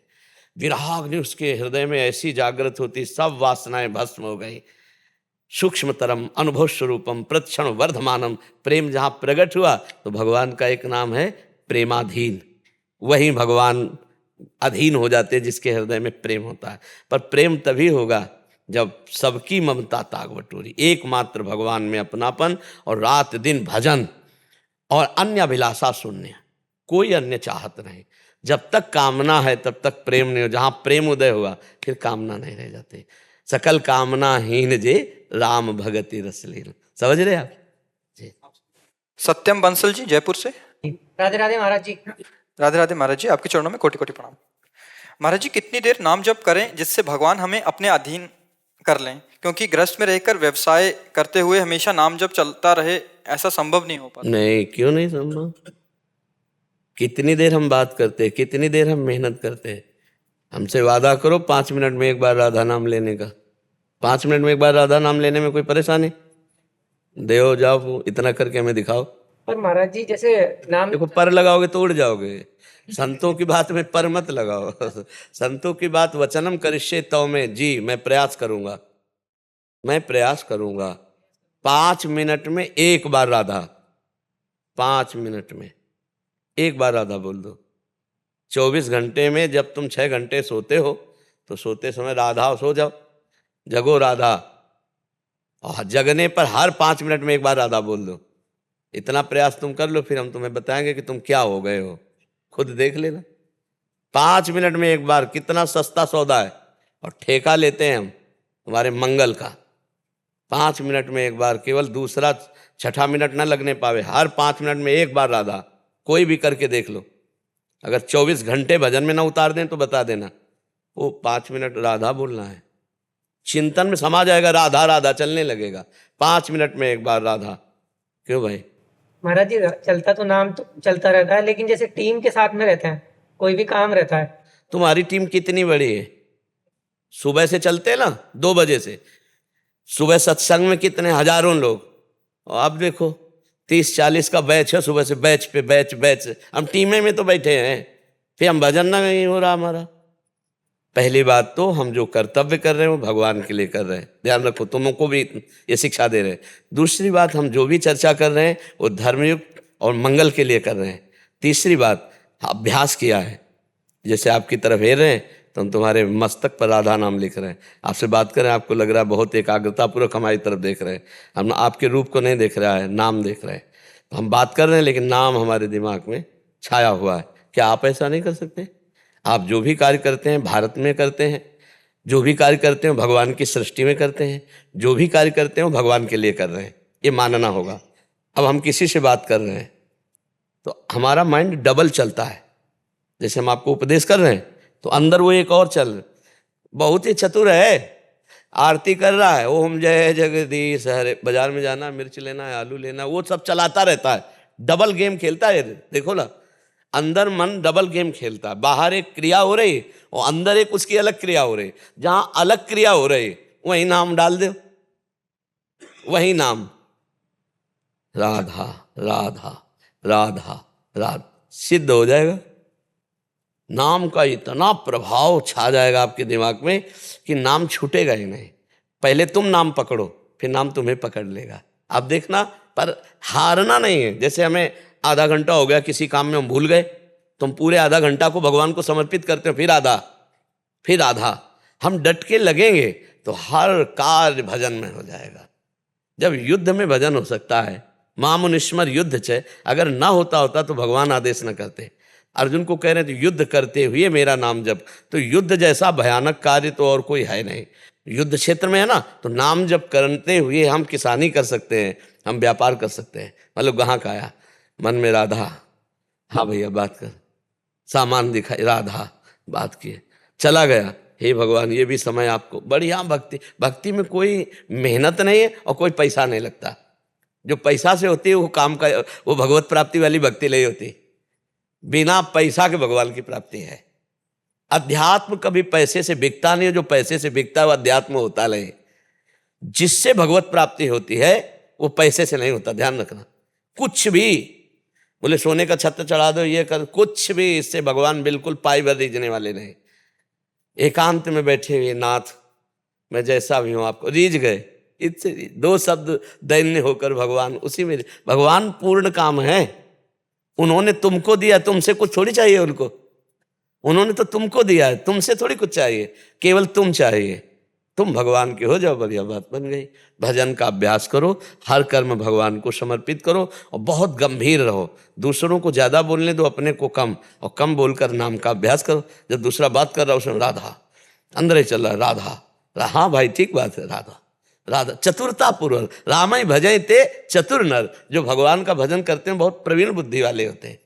विराग्नि उसके हृदय में ऐसी जागृत होती, सब वासनाएं भस्म हो गई। सूक्ष्मतरम अनुभव स्वरूपम प्रक्षण वर्धमानम, प्रेम जहाँ प्रकट हुआ तो भगवान का एक नाम है प्रेमाधीन। वही भगवान अधीन हो जाते हैं जिसके हृदय में प्रेम होता है। पर प्रेम तभी होगा जब सबकी ममता ताग बटोरी, एकमात्र भगवान में अपनापन, और रात दिन भजन, और अन्य अभिलाषा शून्य, कोई अन्य चाहत नहीं। जब तक कामना है तब तक प्रेम नहीं हो। जहाँ प्रेम उदय हुआ फिर कामना नहीं रह जाती। सकल कामना हीन जे राम भगति रसलीन। समझ रहे आप जी? सत्यम बंसल जी जयपुर से। राधे राधे महाराज जी। राधे राधे महाराज जी, आपके चरणों में कोटि कोटि प्रणाम। महाराज जी कितनी देर नाम जप करें जिससे भगवान हमें अपने अधीन कर लें, क्योंकि गृहस्थ में रहकर व्यवसाय करते हुए हमेशा नाम जप चलता रहे ऐसा संभव नहीं हो पाता। नहीं, क्यों नहीं संभव? कितनी देर हम बात करते हैं, कितनी देर हम मेहनत करते हैं। हमसे वादा करो 5 मिनट में एक बार राधा नाम लेने का। 5 मिनट में एक बार राधा नाम लेने में कोई परेशानी? देओ जाओ, इतना करके हमें दिखाओ। पर महाराज जी जैसे नाम देखो, पर लगाओगे तो उड़ जाओगे। संतों की बात में पर मत लगाओ। संतों की बात, वचनम करिष्ये तव में, जी मैं प्रयास करूंगा, मैं प्रयास करूंगा। 5 मिनट में एक बार राधा, 5 मिनट में एक बार राधा बोल दो। 24 घंटे में जब तुम 6 घंटे सोते हो तो सोते समय राधा सो जाओ, जगो राधा, और जगने पर हर 5 मिनट में एक बार राधा बोल दो। इतना प्रयास तुम कर लो, फिर हम तुम्हें बताएंगे कि तुम क्या हो गए हो, खुद देख लेना। 5 मिनट में एक बार, कितना सस्ता सौदा है, और ठेका लेते हैं हम तुम्हारे मंगल का। 5 मिनट में एक बार, केवल दूसरा छठा मिनट ना लगने पावे, हर 5 मिनट में एक बार राधा, कोई भी करके देख लो। अगर 24 घंटे भजन में ना उतार दें तो बता देना, वो 5 मिनट राधा बोलना है। चिंतन में समा जाएगा, राधा राधा चलने लगेगा। 5 मिनट में एक बार राधा। क्यों भाई? महाराज जी चलता तो नाम तो चलता रहता है, लेकिन जैसे टीम के साथ में रहते हैं, कोई भी काम रहता है। तुम्हारी टीम कितनी बड़ी है? सुबह से चलते ना 2 बजे से, सुबह सत्संग में कितने हजारों लोग, और अब देखो 30-40 का बैच है, सुबह से बैच पे बैच बैच। हम टीमें में तो बैठे हैं, फिर हम भजन ना नहीं हो रहा हमारा। पहली बात तो हम जो कर्तव्य कर रहे हैं वो भगवान के लिए कर रहे हैं, ध्यान रखो, तुमको भी ये शिक्षा दे रहे हैं। दूसरी बात, हम जो भी चर्चा कर रहे हैं वो धर्मयुक्त और मंगल के लिए कर रहे हैं। तीसरी बात, अभ्यास किया है। जैसे आपकी तरफ हेर रहे हैं तो हम तुम्हारे मस्तक पर राधा नाम लिख रहे हैं। आपसे बात करें, आपको लग रहा है बहुत एकाग्रतापूर्वक हमारी तरफ देख रहे हैं। हम आपके रूप को नहीं देख रहा है, नाम देख रहे हैं। तो हम बात कर रहे हैं लेकिन नाम हमारे दिमाग में छाया हुआ है। क्या आप ऐसा नहीं कर सकते? आप जो भी कार्य करते हैं भारत में करते हैं, जो भी कार्य करते हैं भगवान की सृष्टि में करते हैं, जो भी कार्य करते हैं वो भगवान के लिए कर रहे हैं, ये मानना होगा। अब हम किसी से बात कर रहे हैं तो हमारा माइंड डबल चलता है। जैसे हम आपको उपदेश कर रहे हैं तो अंदर वो एक और चल, बहुत ही चतुर है, आरती कर रहा है, ओम जय जगदीश हरे, बाजार में जाना, मिर्च लेना है, आलू लेना है, वो सब चलाता रहता है, डबल गेम खेलता है। देखो ना, अंदर मन डबल गेम खेलता है। बाहर एक क्रिया हो रही और अंदर एक उसकी अलग क्रिया हो रही। जहां अलग क्रिया हो रही वही नाम डाल दो, वही नाम, राधा राधा राधा राधा, सिद्ध हो जाएगा। नाम का इतना प्रभाव छा जाएगा आपके दिमाग में कि नाम छूटेगा ही नहीं। पहले तुम नाम पकड़ो, फिर नाम तुम्हें पकड़ लेगा। आप देखना, पर हारना नहीं है। जैसे हमें आधा घंटा हो गया किसी काम में, हम भूल गए, तो हम पूरे आधा घंटा को भगवान को समर्पित करते हैं, फिर आधा हम डट के लगेंगे तो हर कार्य भजन में हो जाएगा। जब युद्ध में भजन हो सकता है, मामुनिस्मर युद्ध छे, अगर ना होता तो भगवान आदेश न करते। अर्जुन को कह रहे थे युद्ध करते हुए मेरा नाम जप, तो युद्ध जैसा भयानक कार्य तो और कोई है नहीं। युद्ध क्षेत्र में है ना, तो नाम जप करते हुए हम किसानी कर सकते हैं, हम व्यापार कर सकते हैं। मतलब कहाँ का आया मन में राधा, हाँ भैया बात कर, सामान दिखाई, राधा बात किए, चला गया। हे भगवान, ये भी समय आपको, बढ़िया भक्ति। भक्ति में कोई मेहनत नहीं है और कोई पैसा नहीं लगता। जो पैसा से होती है वो काम का, वो भगवत प्राप्ति वाली भक्ति नहीं होती। बिना पैसा के भगवान की प्राप्ति है। अध्यात्म कभी पैसे से बिकता नहीं है, जो पैसे से बिकता है वो अध्यात्म होता नहीं। जिससे भगवत प्राप्ति होती है वो पैसे से नहीं होता, ध्यान रखना। कुछ भी बोले सोने का छत्र चढ़ा दो, ये कर, कुछ भी इससे भगवान बिल्कुल पाई भर रीझने वाले नहीं। एकांत में बैठे हुए, नाथ मैं जैसा भी हूं आपको, रीझ गए, इससे 2 शब्द दैन्य होकर भगवान उसी में। भगवान पूर्ण काम है, उन्होंने तुमको दिया, तुमसे कुछ थोड़ी चाहिए उनको। उन्होंने तो तुमको दिया है, तुमसे थोड़ी कुछ चाहिए, केवल तुम चाहिए। तुम भगवान के हो जाओ, बढ़िया बात बन गई। भजन का अभ्यास करो, हर कर्म भगवान को समर्पित करो और बहुत गंभीर रहो। दूसरों को ज़्यादा बोलने दो, अपने को कम, और कम बोलकर नाम का अभ्यास करो। जब दूसरा बात कर रहा हो उसमें राधा अंदर ही चल रहा है, राधा। हाँ भाई ठीक बात है, राधा राधा, चतुरता पूर्वक रामाय भजय ते चतुर नर। जो भगवान का भजन करते हैं बहुत प्रवीण बुद्धि वाले होते हैं।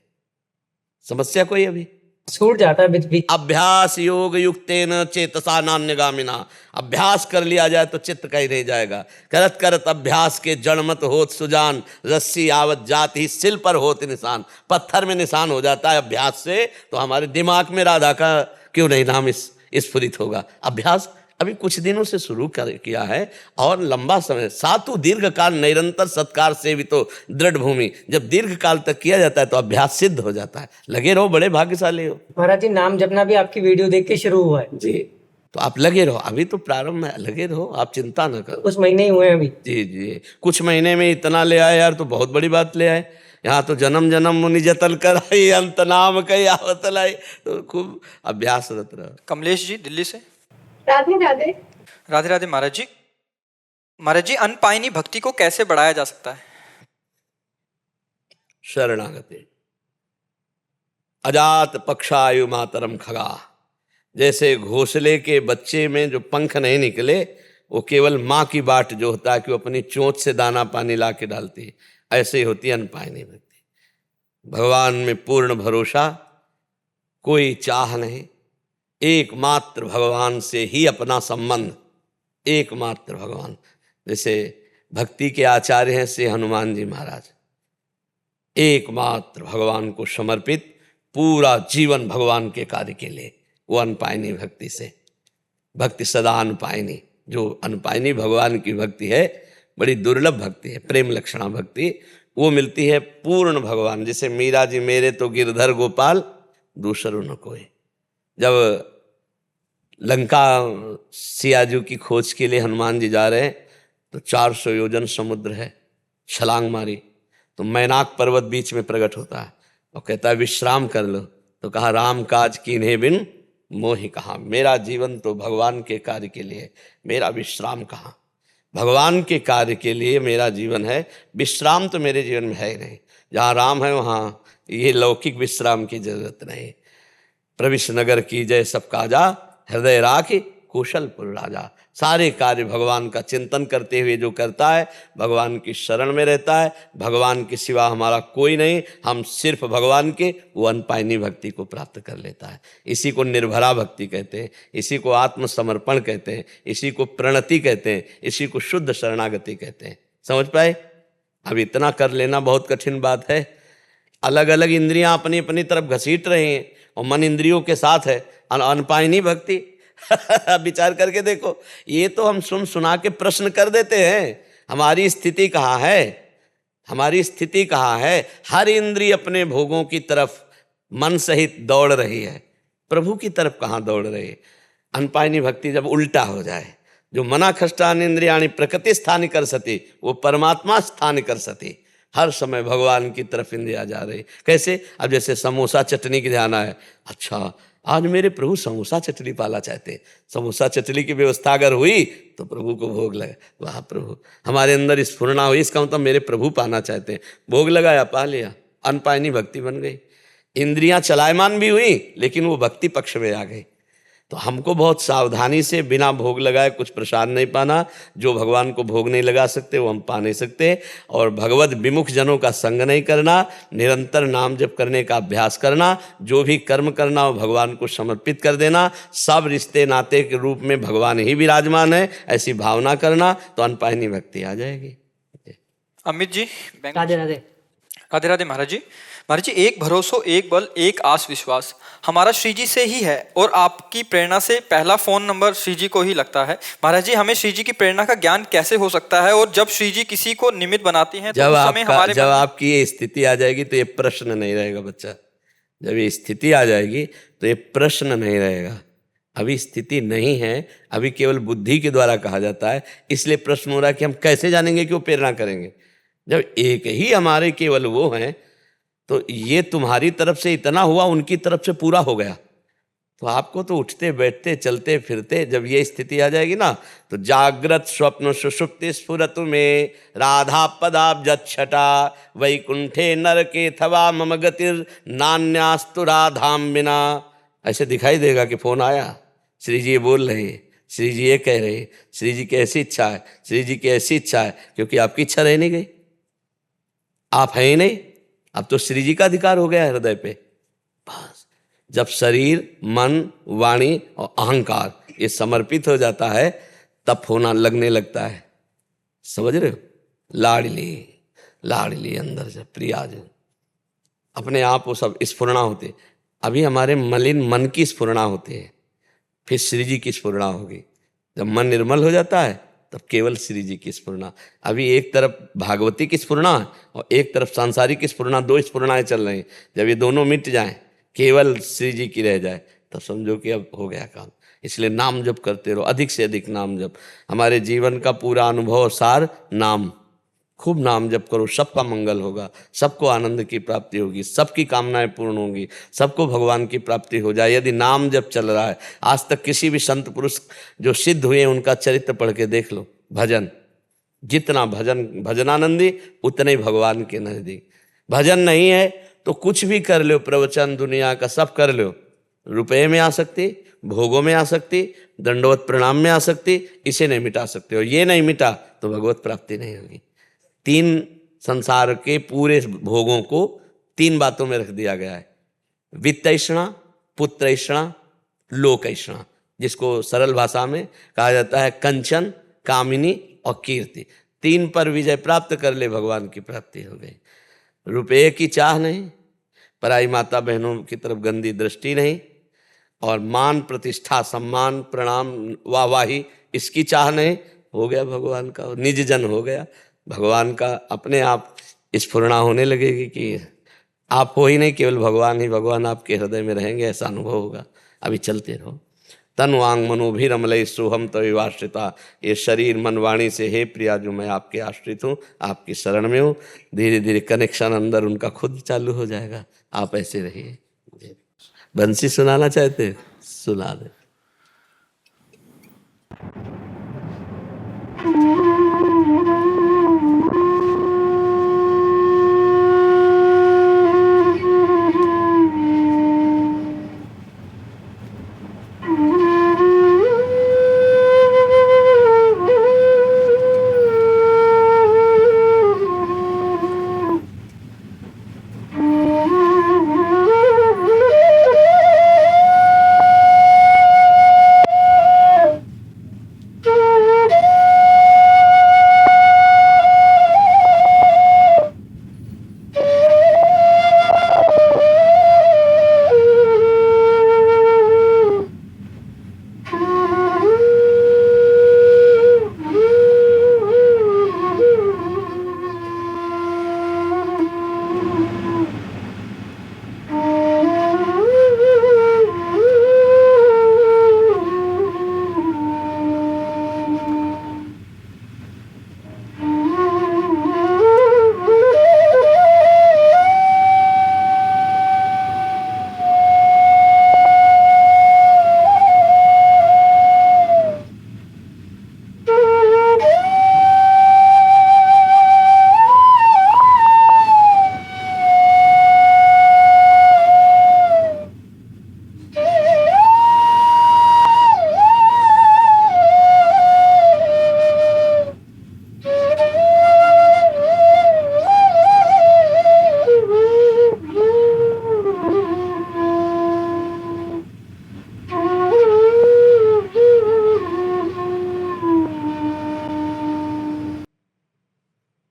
समस्या कोई अभी छूट जाता है बीच बीच। अभ्यास योग युक्तेन चेतसा नान्यगामिना, अभ्यास कर लिया जाए तो चित्त कहीं रह जाएगा। करत करत अभ्यास के जड़ मत होत सुजान, रस्सी आवत जात ही सिल पर होत निशान। पत्थर में निशान हो जाता है अभ्यास से, तो हमारे दिमाग में राधा का क्यों नहीं नाम स्फुरित होगा। अभ्यास अभी कुछ दिनों से शुरू किया है और लंबा समय, सातु दीर्घ काल निरंतर सत्कार से भी तो दृढ़ भूमि, जब दीर्घ काल तक किया जाता है तो अभ्यास सिद्ध हो जाता है। लगे रहो, बड़े भाग्यशाली हो। महाराज जी नाम जपना भी आपकी वीडियो देख के शुरू हुआ है जी, तो आप लगे रहो, अभी तो प्रारंभ में, लगे रहो, आप चिंता न करो। कुछ महीने ही हुए हैं अभी। जी जी, कुछ महीने में इतना ले आए यार, तो बहुत बड़ी बात ले आए। यहाँ तो जन्म जन्म मुनि जतन कराई, अंत नाम कई आवत लाई। तो खूब अभ्यासरत रहो। कमलेश जी दिल्ली से। राधे राधे। राधे राधे महाराज जी। महाराज जी, अनपायनी भक्ति को कैसे बढ़ाया जा सकता है? शरणागति। अजात पक्षायु मातरम खगा, जैसे घोंसले के बच्चे में जो पंख नहीं निकले, वो केवल माँ की बाट जो होता है कि वो अपनी चोंच से दाना पानी ला के डालती है, ऐसे ही होती है अनपायनी भक्ति। भगवान में पूर्ण भरोसा, कोई चाह नहीं, एकमात्र भगवान से ही अपना संबंध, एकमात्र भगवान। जैसे भक्ति के आचार्य हैं श्री हनुमान जी महाराज, एकमात्र भगवान को समर्पित, पूरा जीवन भगवान के कार्य के लिए, वो अनपायनी भक्ति से। भक्ति सदा अनपायनी, जो अनपायनी भगवान की भक्ति है, बड़ी दुर्लभ भक्ति है, प्रेम लक्षणा भक्ति, वो मिलती है पूर्ण भगवान। जैसे मीरा जी मेरे तो गिरधर गोपाल दूसरो न कोई। जब लंका सियाजू की खोज के लिए हनुमान जी जा रहे हैं तो 400 योजन समुद्र है, छलांग मारी तो मैनाक पर्वत बीच में प्रकट होता है और कहता है विश्राम कर लो। तो कहा राम काज कीन्हे बिन मोहि कहाँ, मेरा जीवन तो भगवान के कार्य के लिए, मेरा विश्राम कहाँ। भगवान के कार्य के लिए मेरा जीवन है, विश्राम तो मेरे जीवन में है ही नहीं। जहाँ राम है वहाँ ये लौकिक विश्राम की जरूरत नहीं। प्रविश नगर की जय सब काजा, हृदय राखी कौशलपुर राजा। सारे कार्य भगवान का चिंतन करते हुए जो करता है, भगवान की शरण में रहता है, भगवान के सिवा हमारा कोई नहीं, हम सिर्फ भगवान के, वो अनपायनी भक्ति को प्राप्त कर लेता है। इसी को निर्भरा भक्ति कहते हैं, इसी को आत्मसमर्पण कहते हैं, इसी को प्रणति कहते हैं, इसी को शुद्ध शरणागति कहते हैं। समझ पाए? अब इतना कर लेना बहुत कठिन बात है। अलग अलग इंद्रियां अपनी अपनी तरफ घसीट रही हैं और मन इंद्रियों के साथ है, अनपायनी भक्ति। विचार करके देखो, ये तो हम सुन सुना के प्रश्न कर देते हैं, हमारी स्थिति कहाँ है, हमारी स्थिति कहाँ है। हर इंद्रिय अपने भोगों की तरफ मन सहित दौड़ रही है, प्रभु की तरफ कहाँ दौड़ रही है। अनपायनी भक्ति जब उल्टा हो जाए, जो मना खष्टान इंद्रियाणि प्रकृति स्थानी कर सती, वो परमात्मा स्थान कर सती। हर समय भगवान की तरफ इंद्रिया जा रही। कैसे? अब जैसे समोसा चटनी की ध्यान है, अच्छा आज मेरे प्रभु समोसा चटनी पाला चाहते हैं, समोसा चटनी की व्यवस्था अगर हुई तो प्रभु को भोग लगा। वाह प्रभु, हमारे अंदर स्फुरना हुई, इसका मतलब मेरे प्रभु पाना चाहते हैं, भोग लगाया पा लिया, अनपायनी भक्ति बन गई। इंद्रियां चलायमान भी हुई लेकिन वो भक्ति पक्ष में आ गई। तो हमको बहुत सावधानी से बिना भोग लगाए कुछ प्रसाद नहीं पाना। जो भगवान को भोग नहीं लगा सकते वो हम पा नहीं सकते। और भगवत विमुख जनों का संग नहीं करना, निरंतर नाम जप करने का अभ्यास करना, जो भी कर्म करना वो भगवान को समर्पित कर देना। सब रिश्ते नाते के रूप में भगवान ही विराजमान है, ऐसी भावना करना, तो अनपायनी भक्ति आ जाएगी। अमित जी राधे राधे। राधे राधे महाराज जी। महाराज जी, एक भरोसो, एक बल, एक आस विश्वास हमारा श्री जी से ही है और आपकी प्रेरणा से पहला फोन नंबर श्री जी को ही लगता है। महाराज जी, हमें श्री जी की प्रेरणा का ज्ञान कैसे हो सकता है? और जब श्री जी किसी को निमित्त बनाती हैं तो उस समय हमारे जब आपकी ये स्थिति आ जाएगी तो ये प्रश्न नहीं रहेगा बच्चा। जब ये स्थिति आ जाएगी तो ये प्रश्न नहीं रहेगा। अभी स्थिति नहीं है, अभी केवल बुद्धि के द्वारा कहा जाता है, इसलिए प्रश्न हो रहा है कि हम कैसे जानेंगे कि वो प्रेरणा करेंगे। जब एक ही हमारे केवल वो हैं तो ये तुम्हारी तरफ से इतना हुआ, उनकी तरफ से पूरा हो गया। तो आपको तो उठते बैठते चलते फिरते जब ये स्थिति आ जाएगी ना, तो जागृत स्वप्न सुषुप्ति स्फुरतु में राधा पदाब्जच्छटा वैकुंठे नरके थवा मम गतिर नान्यास्तु राधाम बिना। ऐसे दिखाई देगा कि फोन आया, श्री जी ये बोल रहे हैं, श्री जी ये कह रहे हैं, श्री जी की ऐसी इच्छा है, श्री जी की ऐसी इच्छा है, क्योंकि आपकी इच्छा रह नहीं गई, आप हैं ही नहीं। अब तो श्री जी का अधिकार हो गया हृदय पे। बस जब शरीर, मन, वाणी और अहंकार ये समर्पित हो जाता है तब होना लगने लगता है। समझ रहे हो? लाडली लाडली अंदर से प्रिया जो अपने आप वो सब स्फुरणा होते। अभी हमारे मलिन मन की स्फुरणा होती है, फिर श्री जी की स्फुरणा होगी। जब मन निर्मल हो जाता है तब केवल श्री जी की स्फुरणा। अभी एक तरफ भागवती की स्फुरणा है और एक तरफ सांसारिक की स्फुरणा, दो स्फुरणाएं चल रही। जब ये दोनों मिट जाएं, केवल श्री जी की रह जाए, तब समझो कि अब हो गया काम। इसलिए नाम जप करते रहो, अधिक से अधिक नाम जप। हमारे जीवन का पूरा अनुभव और सार नाम। खूब नाम जप करो, सबका मंगल होगा, सबको आनंद की प्राप्ति होगी, सबकी कामनाएं पूर्ण होंगी, सबको भगवान की प्राप्ति हो जाए यदि नाम जप चल रहा है। आज तक किसी भी संत पुरुष जो सिद्ध हुए उनका चरित्र पढ़ के देख लो। भजन, जितना भजन भजनानंदी उतने ही भगवान के नजदीक। भजन नहीं है तो कुछ भी कर लो, प्रवचन दुनिया का सब कर लो, रुपये में आ सकती, भोगों में आ सकती, दंडवत प्रणाम में आ सकती, इसे नहीं मिटा सकते। और ये नहीं मिटा तो भगवत प्राप्ति नहीं होगी। तीन संसार के पूरे भोगों को तीन बातों में रख दिया गया है, वित्तैषणा, पुत्रैषणा, लोकैषणा, जिसको सरल भाषा में कहा जाता है कंचन, कामिनी और कीर्ति। तीन पर विजय प्राप्त कर ले, भगवान की प्राप्ति हो गई। रुपये की चाह नहीं, पराई माता बहनों की तरफ गंदी दृष्टि नहीं, और मान प्रतिष्ठा सम्मान प्रणाम वाहवाही इसकी चाह नहीं। हो गया भगवान का, निज जन हो गया भगवान का। अपने आप स्फुरणा होने लगेगी कि आप हो ही नहीं, केवल भगवान ही भगवान आपके हृदय में रहेंगे, ऐसा अनुभव होगा। अभी चलते रहो। तन वांग मनोभिरमलय सोहम तविवाश्रिता। ये शरीर मन वाणी से हे प्रिया जो मैं आपके आश्रित हूँ, आपकी शरण में हूँ। धीरे धीरे कनेक्शन अंदर उनका खुद चालू हो जाएगा। आप ऐसे रहिए। बंसी सुनाना चाहते हैं? सुना दे।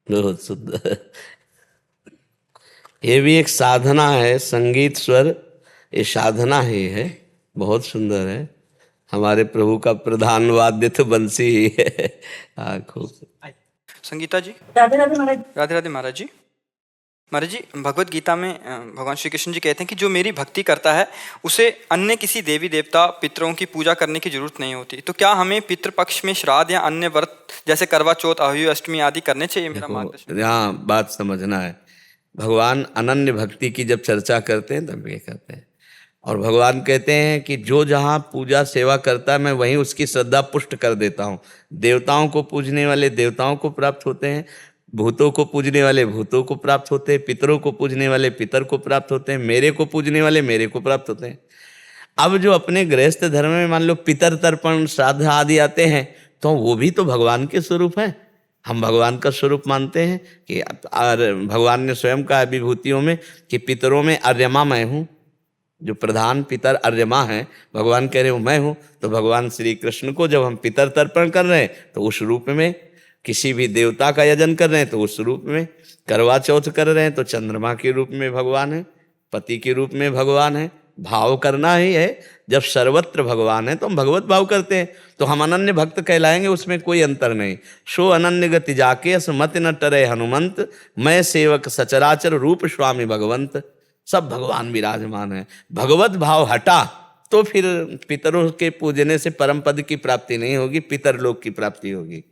बहुत सुंदर। ये भी एक साधना है, संगीत स्वर ये साधना ही है। बहुत सुंदर है। हमारे प्रभु का प्रधान वाद्य तो बंसी ही है। खूब। संगीता जी। राधे राधे महाराज। राधे राधे महाराज जी। महाराज जी, भगवत गीता में भगवान श्री कृष्ण जी कहते हैं कि जो मेरी भक्ति करता है उसे अन्य किसी देवी देवता पितरों की पूजा करने की जरूरत नहीं होती। तो क्या हमें पितृपक्ष में श्राद्ध या अन्य व्रत जैसे करवा चौथ, आयु अष्टमी आदि करने चाहिए? मेरा मार्गदर्शन। यहाँ बात समझना है। भगवान अनन्य भक्ति की जब चर्चा करते हैं तब ये कहते हैं, और भगवान कहते हैं कि जो जहाँ पूजा सेवा करता है मैं वहीं उसकी श्रद्धा पुष्ट कर देता हूँ। देवताओं को पूजने वाले देवताओं को प्राप्त होते हैं, भूतों को पूजने वाले भूतों को प्राप्त होते हैं, पितरों को पूजने वाले पितर को प्राप्त होते हैं, मेरे को पूजने वाले मेरे को प्राप्त होते हैं। अब जो अपने गृहस्थ धर्म में मान लो पितर तर्पण श्राद्ध आदि आते हैं तो वो भी तो भगवान के स्वरूप हैं। हम भगवान का स्वरूप मानते हैं कि भगवान ने स्वयं कहा विभूतियों में कि पितरों में अर्यमा मैं हूँ, जो प्रधान पितर अर्यमा है, भगवान कह रहे हो मैं हूँ, तो भगवान श्री कृष्ण को जब हम पितर तर्पण कर रहे हैं तो उस रूप में, किसी भी देवता का यजन कर रहे हैं तो उस रूप में, करवा चौथ कर रहे हैं तो चंद्रमा के रूप में भगवान है, पति के रूप में भगवान है। भाव करना ही है। जब सर्वत्र भगवान है तो हम भगवत भाव करते हैं, तो हम अनन्य भक्त कहलाएंगे, उसमें कोई अंतर नहीं। सो अनन्य गति जाके अस मति न टरे हनुमंत, मैं सेवक सचराचर रूप स्वामी भगवंत। सब भगवान विराजमान है। भगवत भाव हटा तो फिर पितरों के पूजने से परम पद की प्राप्ति नहीं होगी, पितर लोक की प्राप्ति होगी।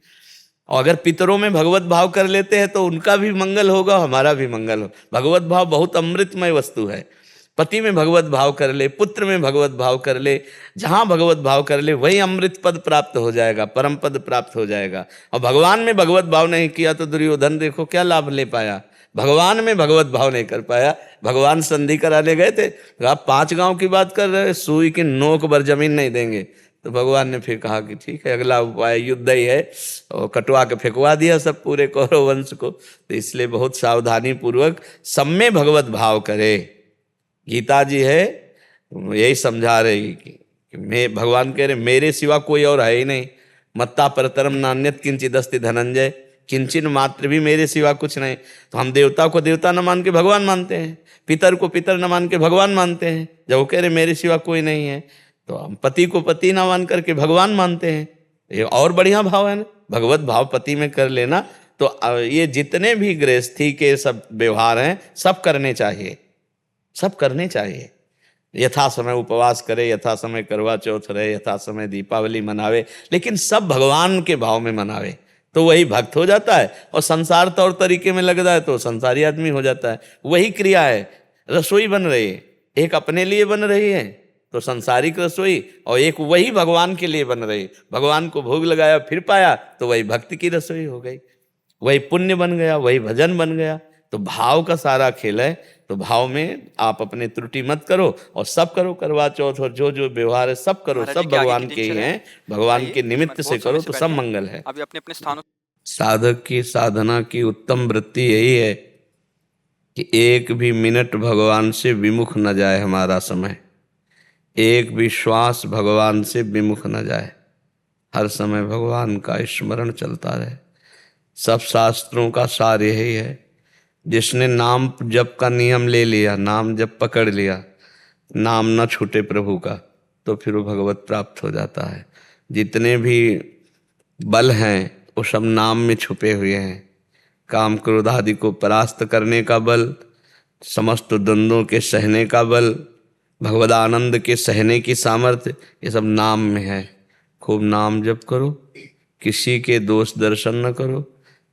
और अगर पितरों में भगवत भाव कर लेते हैं तो उनका भी मंगल होगा, हमारा भी मंगल हो। भगवत भाव बहुत अमृतमय वस्तु है। पति में भगवत भाव कर ले, पुत्र में भगवत भाव कर ले, जहां भगवत भाव कर ले वही अमृत पद प्राप्त हो जाएगा, परम पद प्राप्त हो जाएगा। और भगवान में भगवत भाव नहीं किया तो दुर्योधन देखो क्या लाभ ले पाया, भगवान में भगवत भाव नहीं कर पाया। भगवान संधि कराने गए थे, आप 5 गांव की बात कर रहे हैं, सुई की नोक भर जमीन नहीं देंगे। तो भगवान ने फिर कहा कि ठीक है, अगला उपाय युद्ध ही है, और कटवा के फेंकवा दिया सब पूरे कौरव वंश को। तो इसलिए बहुत सावधानी पूर्वक सब में भगवत भाव करे। गीता जी है यही समझा रही कि मैं, भगवान कह रहे मेरे सिवा कोई और है ही नहीं। मत्ता परतरम नान्यत किंचित अस्ति धनंजय, किंचन मात्र भी मेरे सिवा कुछ नहीं। तो हम देवता को देवता न मान के भगवान मानते हैं, पितर को पितर न मान के भगवान मानते हैं। जब वो कह रहे मेरे सिवा कोई नहीं है, तो हम पति को पति ना मान करके भगवान मानते हैं। ये और बढ़िया भाव है ना, भगवत भाव पति में कर लेना। तो ये जितने भी गृहस्थी के सब व्यवहार हैं सब करने चाहिए, सब करने चाहिए। यथा समय उपवास करे, यथा समय करवा चौथ रहे, यथा समय दीपावली मनावे, लेकिन सब भगवान के भाव में मनावे, तो वही भक्त हो जाता है। और संसार तौर तरीके में लगता है तो संसारी आदमी हो जाता है। वही क्रिया है, रसोई बन रही है, एक अपने लिए बन रही है तो संसारिक रसोई, और एक वही भगवान के लिए बन रही। भगवान को भोग लगाया फिर पाया तो वही भक्ति की रसोई हो गई, वही पुण्य बन गया, वही भजन बन गया। तो भाव का सारा खेल है। तो भाव में आप अपने त्रुटि मत करो और सब करो, करवा चौथ और जो जो व्यवहार है सब करो, सब भगवान के ही हैं, भगवान के निमित्त से करो तो सब मंगल है। अभी अपने अपने स्थानों। साधक की साधना की उत्तम वृत्ति यही है कि एक भी मिनट भगवान से विमुख न जाए हमारा समय, एक भी श्वास भगवान से विमुख न जाए, हर समय भगवान का स्मरण चलता रहे। सब शास्त्रों का सार यही है। जिसने नाम जप का नियम ले लिया, नाम जप पकड़ लिया, नाम न छूटे प्रभु का, तो फिर वो भगवत प्राप्त हो जाता है। जितने भी बल हैं वो सब नाम में छुपे हुए हैं। काम क्रोध आदि को परास्त करने का बल, समस्त द्वंद्वों के सहने का बल, भगवदानंद के सहने की सामर्थ्य, ये सब नाम में है। खूब नाम जप करो, किसी के दोष दर्शन न करो,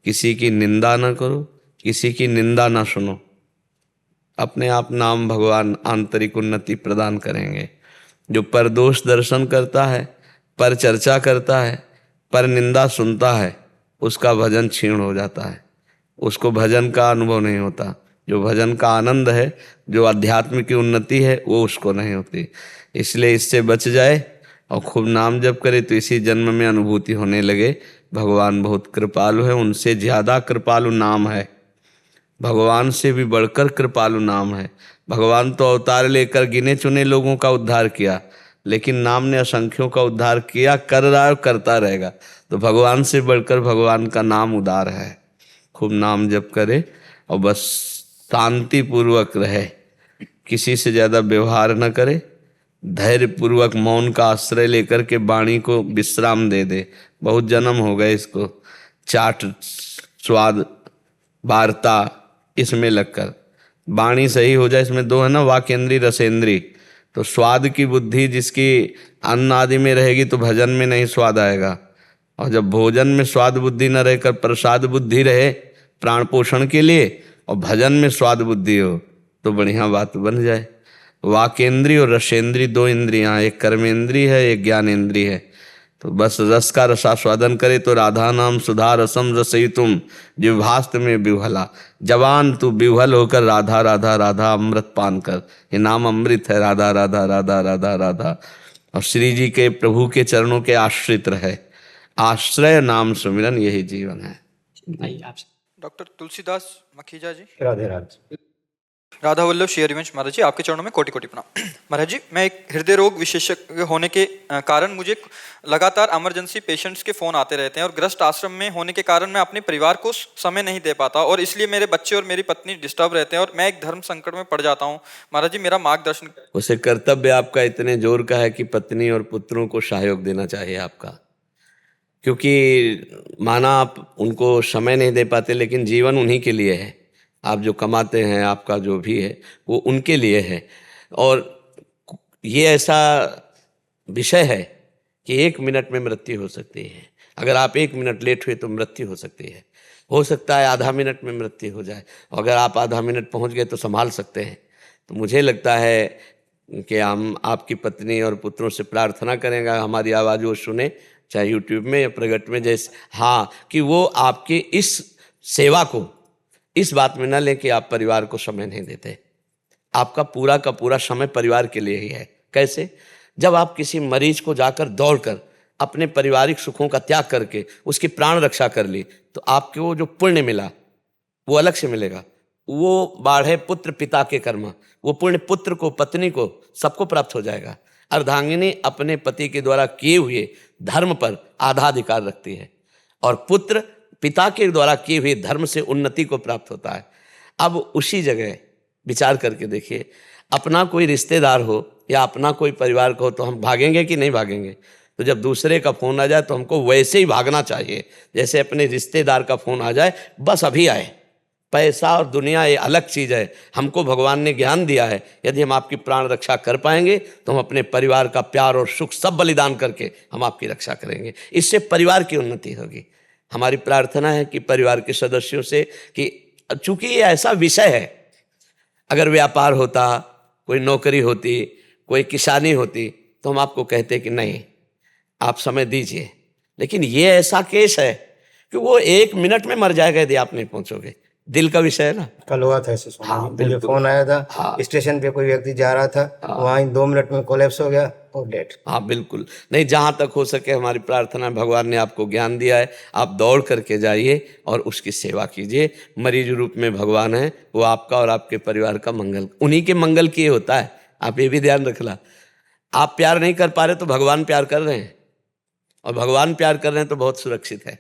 किसी की निंदा न करो, किसी की निंदा ना सुनो। अपने आप नाम भगवान आंतरिक उन्नति प्रदान करेंगे। जो पर दोष दर्शन करता है, पर चर्चा करता है, पर निंदा सुनता है, उसका भजन क्षीण हो जाता है, उसको भजन का अनुभव नहीं होता। जो भजन का आनंद है, जो अध्यात्म की उन्नति है, वो उसको नहीं होती। इसलिए इससे बच जाए और खूब नाम जप करे तो इसी जन्म में अनुभूति होने लगे भगवान बहुत कृपालु है। उनसे ज़्यादा कृपालु नाम है, भगवान से भी बढ़कर कृपालु नाम है। भगवान तो अवतार लेकर गिने चुने लोगों का उद्धार किया, लेकिन नाम ने असंख्यों का उद्धार किया, कर रहा है और करता रहेगा। तो भगवान से बढ़कर भगवान का नाम उदार है। खूब नाम जप करे और बस शांति पूर्वक रहे, किसी से ज़्यादा व्यवहार न करे, धैर्य पूर्वक मौन का आश्रय लेकर के वाणी को विश्राम दे दे। बहुत जन्म हो गए इसको चाट स्वाद वार्ता इसमें लगकर, वाणी सही हो जाए। इसमें दो है ना, वाकेंद्री रसेंद्री। तो स्वाद की बुद्धि जिसकी अन्न आदि में रहेगी तो भजन में नहीं स्वाद आएगा, और जब भोजन में स्वाद बुद्धि न रहकर प्रसाद बुद्धि रहे प्राण पोषण के लिए, और भजन में स्वाद बुद्धि हो तो बढ़िया बात बन जाए। वाकेंद्री और रसेंद्री दो इंद्रियां, एक कर्मेंद्री है, एक ज्ञानेंद्री है। तो बस रस का रसास्वादन करे तो राधा नाम सुधा रसम रसई तुम जिह्वास्त में विह्वला। जवान तू विह्वल होकर राधा राधा राधा अमृत पान कर। ये नाम अमृत है, राधा राधा राधा राधा राधा। और श्री जी के प्रभु के चरणों के आश्रित रहे, आश्रय नाम सुमिरन, यही जीवन है। डॉक्टर तुलसीदास मखीजा जी। राधे राधे। राधा वल्लभ श्री हरिवंश महाराज जी, आपके चरणों में कोटि कोटि प्रणाम। महाराज जी, मैं एक हृदय रोग विशेषज्ञ होने के कारण मुझे लगातार इमरजेंसी पेशेंट्स के फ़ोन आते रहते हैं और ग्रस्त आश्रम में होने के कारण मैं अपने परिवार को समय नहीं दे पाता और इसलिए मेरे बच्चे और मेरी पत्नी डिस्टर्ब रहते हैं और मैं एक धर्म संकट में पड़ जाता हूँ। महाराज जी, मेरा मार्गदर्शन। उसे कर्तव्य आपका इतने जोर का है कि पत्नी और पुत्रों को सहयोग देना चाहिए आपका, क्योंकि माना आप उनको समय नहीं दे पाते, लेकिन जीवन उन्हीं के लिए है। आप जो कमाते हैं, आपका जो भी है वो उनके लिए है। और ये ऐसा विषय है कि 1 मिनट में मृत्यु हो सकती है। अगर आप 1 मिनट लेट हुए तो मृत्यु हो सकती है। हो सकता है आधा मिनट में मृत्यु हो जाए, अगर आप आधा मिनट पहुंच गए तो संभाल सकते हैं। तो मुझे लगता है कि हम आपकी पत्नी और पुत्रों से प्रार्थना करेंगे हमारी आवाज़ वो सुने, चाहे यूट्यूब में या प्रगट में, जैसे हाँ, कि वो आपकी इस सेवा को इस बात में न लें कि आप परिवार को समय नहीं देते। आपका पूरा का पूरा समय परिवार के लिए ही है। कैसे? जब आप किसी मरीज को जाकर दौड़कर अपने पारिवारिक सुखों का त्याग करके उसकी प्राण रक्षा कर ली, तो आपको जो पुण्य मिला वो अलग से मिलेगा। वो बाढ़े पुत्र पिता के कर्म, वो पुण्य पुत्र को, पत्नी को, सबको प्राप्त हो जाएगा। अर्धांगिनी अपने पति के द्वारा किए हुए धर्म पर आधाधिकार रखती है और पुत्र पिता के द्वारा किए हुए धर्म से उन्नति को प्राप्त होता है। अब उसी जगह विचार करके देखिए, अपना कोई रिश्तेदार हो या अपना कोई परिवार का हो तो हम भागेंगे कि नहीं भागेंगे? तो जब दूसरे का फ़ोन आ जाए तो हमको वैसे ही भागना चाहिए जैसे अपने रिश्तेदार का फ़ोन आ जाए, बस अभी आए। पैसा और दुनिया ये अलग चीज़ है। हमको भगवान ने ज्ञान दिया है, यदि हम आपकी प्राण रक्षा कर पाएंगे तो हम अपने परिवार का प्यार और सुख सब बलिदान करके हम आपकी रक्षा करेंगे। इससे परिवार की उन्नति होगी। हमारी प्रार्थना है कि परिवार के सदस्यों से कि चूंकि ये ऐसा विषय है, अगर व्यापार होता, कोई नौकरी होती, कोई किसानी होती तो हम आपको कहते कि नहीं आप समय दीजिए, लेकिन ये ऐसा केस है कि वो 1 मिनट में मर जाएगा यदि आप नहीं पहुंचोगे। दिल का विषय है ना। कल हुआ था ऐसे सोना, हाँ, मुझे बिल्कुल। फोन आया था। हाँ। स्टेशन पे कोई व्यक्ति जा रहा था, वहाँ 2 मिनट में कोलैप्स हो गया और डेथ। हाँ बिल्कुल। नहीं, जहाँ तक हो सके हमारी प्रार्थना है, भगवान ने आपको ज्ञान दिया है, आप दौड़ करके जाइए और उसकी सेवा कीजिए। मरीज रूप में भगवान है, वो आपका और आपके परिवार का मंगल, उन्हीं के मंगल के होता है। आप ये भी ध्यान रखना, आप प्यार नहीं कर पा रहे तो भगवान प्यार कर रहे हैं, और भगवान प्यार कर रहे हैं तो बहुत सुरक्षित है।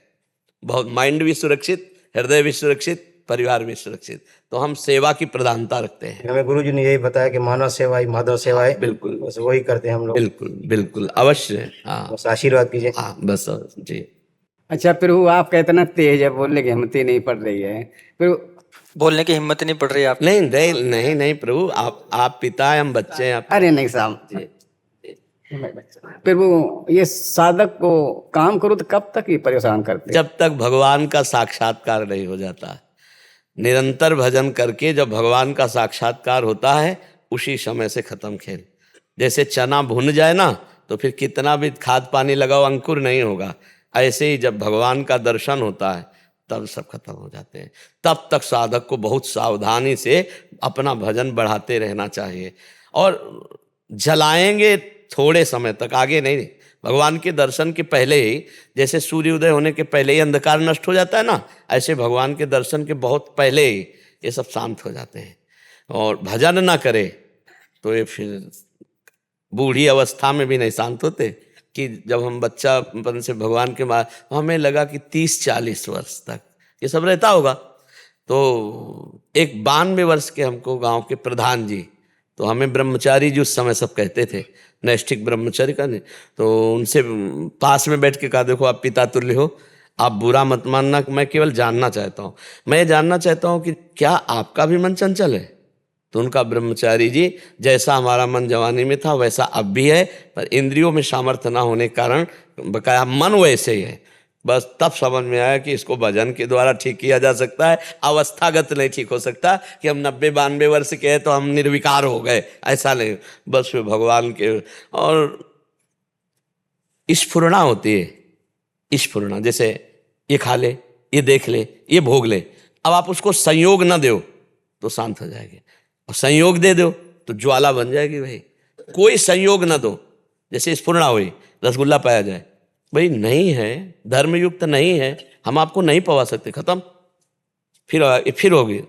बहुत माइंड भी सुरक्षित, हृदय भी सुरक्षित, परिवार भी सुरक्षित। तो हम सेवा की प्रधानता रखते हैं। हमें गुरुजी ने यही बताया कि मानव सेवा ही माधव सेवा है। बिल्कुल बस वही करते हैं हम लोग। बिल्कुल बिल्कुल अवश्य। हाँ बस आशीर्वाद कीजिए। हाँ बस जी। अच्छा प्रभु, आपका इतना तेज है, बोलने की हिम्मत ही नहीं पड़ रही है। फिर बोलने की हिम्मत नहीं पड़ रही है आप। नहीं नहीं नहीं नहीं प्रभु, आप पिता हैं, हम बच्चे हैं। आप अरे नहीं साहब, प्रभु ये साधक को काम करो तो कब तक ये परेशान करते? जब तक भगवान का साक्षात्कार नहीं हो जाता। निरंतर भजन करके जब भगवान का साक्षात्कार होता है उसी समय से खत्म खेल। जैसे चना भुन जाए ना तो फिर कितना भी खाद पानी लगाओ अंकुर नहीं होगा, ऐसे ही जब भगवान का दर्शन होता है तब सब खत्म हो जाते हैं। तब तक साधक को बहुत सावधानी से अपना भजन बढ़ाते रहना चाहिए और जलाएंगे थोड़े समय तक, आगे नहीं। भगवान के दर्शन के पहले ही, जैसे सूर्योदय होने के पहले ही अंधकार नष्ट हो जाता है ना, ऐसे भगवान के दर्शन के बहुत पहले ही ये सब शांत हो जाते हैं। और भजन ना करे तो ये फिर बूढ़ी अवस्था में भी नहीं शांत होते। कि जब हम बच्चापन से भगवान के हमें लगा कि 30-40 वर्ष तक ये सब रहता होगा। तो एक 92 वर्ष के हमको गांव के प्रधान जी, तो हमें ब्रह्मचारी जी उस समय सब कहते थे, नैष्ठिक ब्रह्मचारी का नहीं, तो उनसे पास में बैठ के कहा देखो आप पिता तुल्य हो, आप बुरा मत मानना, मैं केवल जानना चाहता हूँ, मैं जानना चाहता हूँ कि क्या आपका भी मन चंचल है? तो उनका ब्रह्मचारी जी, जैसा हमारा मन जवानी में था वैसा अब भी है, पर इंद्रियों में सामर्थ्य ना होने के कारण बकाया मन वैसे ही है। बस तब समझ में आया कि इसको भजन के द्वारा ठीक किया जा सकता है, अवस्थागत नहीं ठीक हो सकता कि हम 90-92 वर्ष के हैं तो हम निर्विकार हो गए, ऐसा नहीं। बस भगवान के और स्फुरना होती है। स्फुरना जैसे ये खा ले, ये देख ले, ये भोग ले, अब आप उसको संयोग न दो तो शांत हो जाएगी, और संयोग दे दो तो ज्वाला बन जाएगी। भाई कोई संयोग न दो, जैसे स्फुरना हुई, रसगुल्ला पाया जाए, भाई नहीं है, धर्मयुक्त नहीं है, हम आपको नहीं पवा सकते, खत्म। फिर होगी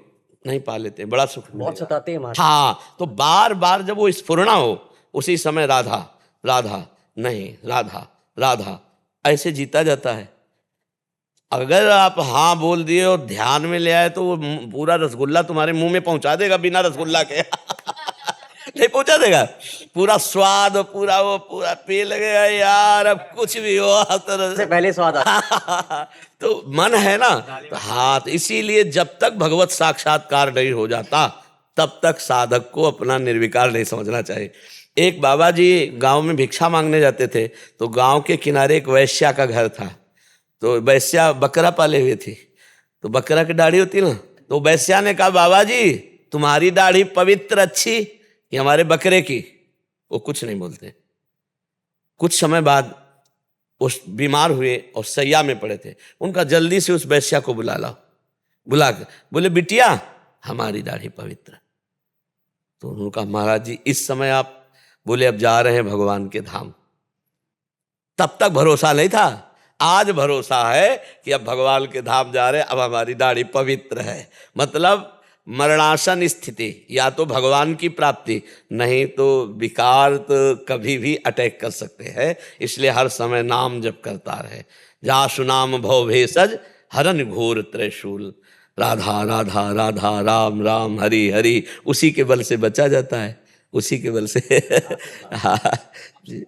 नहीं पा लेते, बड़ा सुख बहुत मिलेगा। सताते हैं महाराज। हाँ, तो बार बार जब वो स्फुरना हो, उसी समय राधा राधा, नहीं राधा राधा, ऐसे जीता जाता है। अगर आप हाँ बोल दिए और ध्यान में ले आए तो वो पूरा रसगुल्ला तुम्हारे मुंह में पहुंचा देगा बिना रसगुल्ला के। नहीं पहुंचा देगा, पूरा स्वाद, पूरा वो पूरा पे लगेगा यार, अब कुछ भी हो तरह से पहले स्वाद आता तो मन है ना, तो हाँ, तो इसीलिए जब तक भगवत साक्षात्कार नहीं हो जाता तब तक साधक को अपना निर्विकार नहीं समझना चाहिए। एक बाबा जी गांव में भिक्षा मांगने जाते थे, तो गांव के किनारे एक वैश्या का घर था। तो वैश्या बकरा पाले हुए थी, तो बकरा की दाढ़ी होती ना, तो वैश्या ने कहा बाबा जी तुम्हारी दाढ़ी पवित्र अच्छी कि हमारे बकरे की? वो कुछ नहीं बोलते। कुछ समय बाद उस बीमार हुए और सैया में पड़े थे, उनका जल्दी से उस वैश्या को बुला लाओ, बुला कर बोले बिटिया हमारी दाढ़ी पवित्र। तो उन्होंने कहा महाराज जी इस समय आप? बोले अब जा रहे हैं भगवान के धाम। तब तक भरोसा नहीं था, आज भरोसा है कि अब भगवान के धाम जा रहे हैं, अब हमारी दाढ़ी पवित्र है। मतलब मरणासन स्थिति, या तो भगवान की प्राप्ति, नहीं तो विकार तो कभी भी अटैक कर सकते हैं। इसलिए हर समय नाम जप करता रहे। जा सुनाम भव भेषज हरन घोर त्रिशूल, राधा राधा राधा राम राम हरि हरि, उसी के बल से बचा जाता है, उसी के बल से। हाँ जी।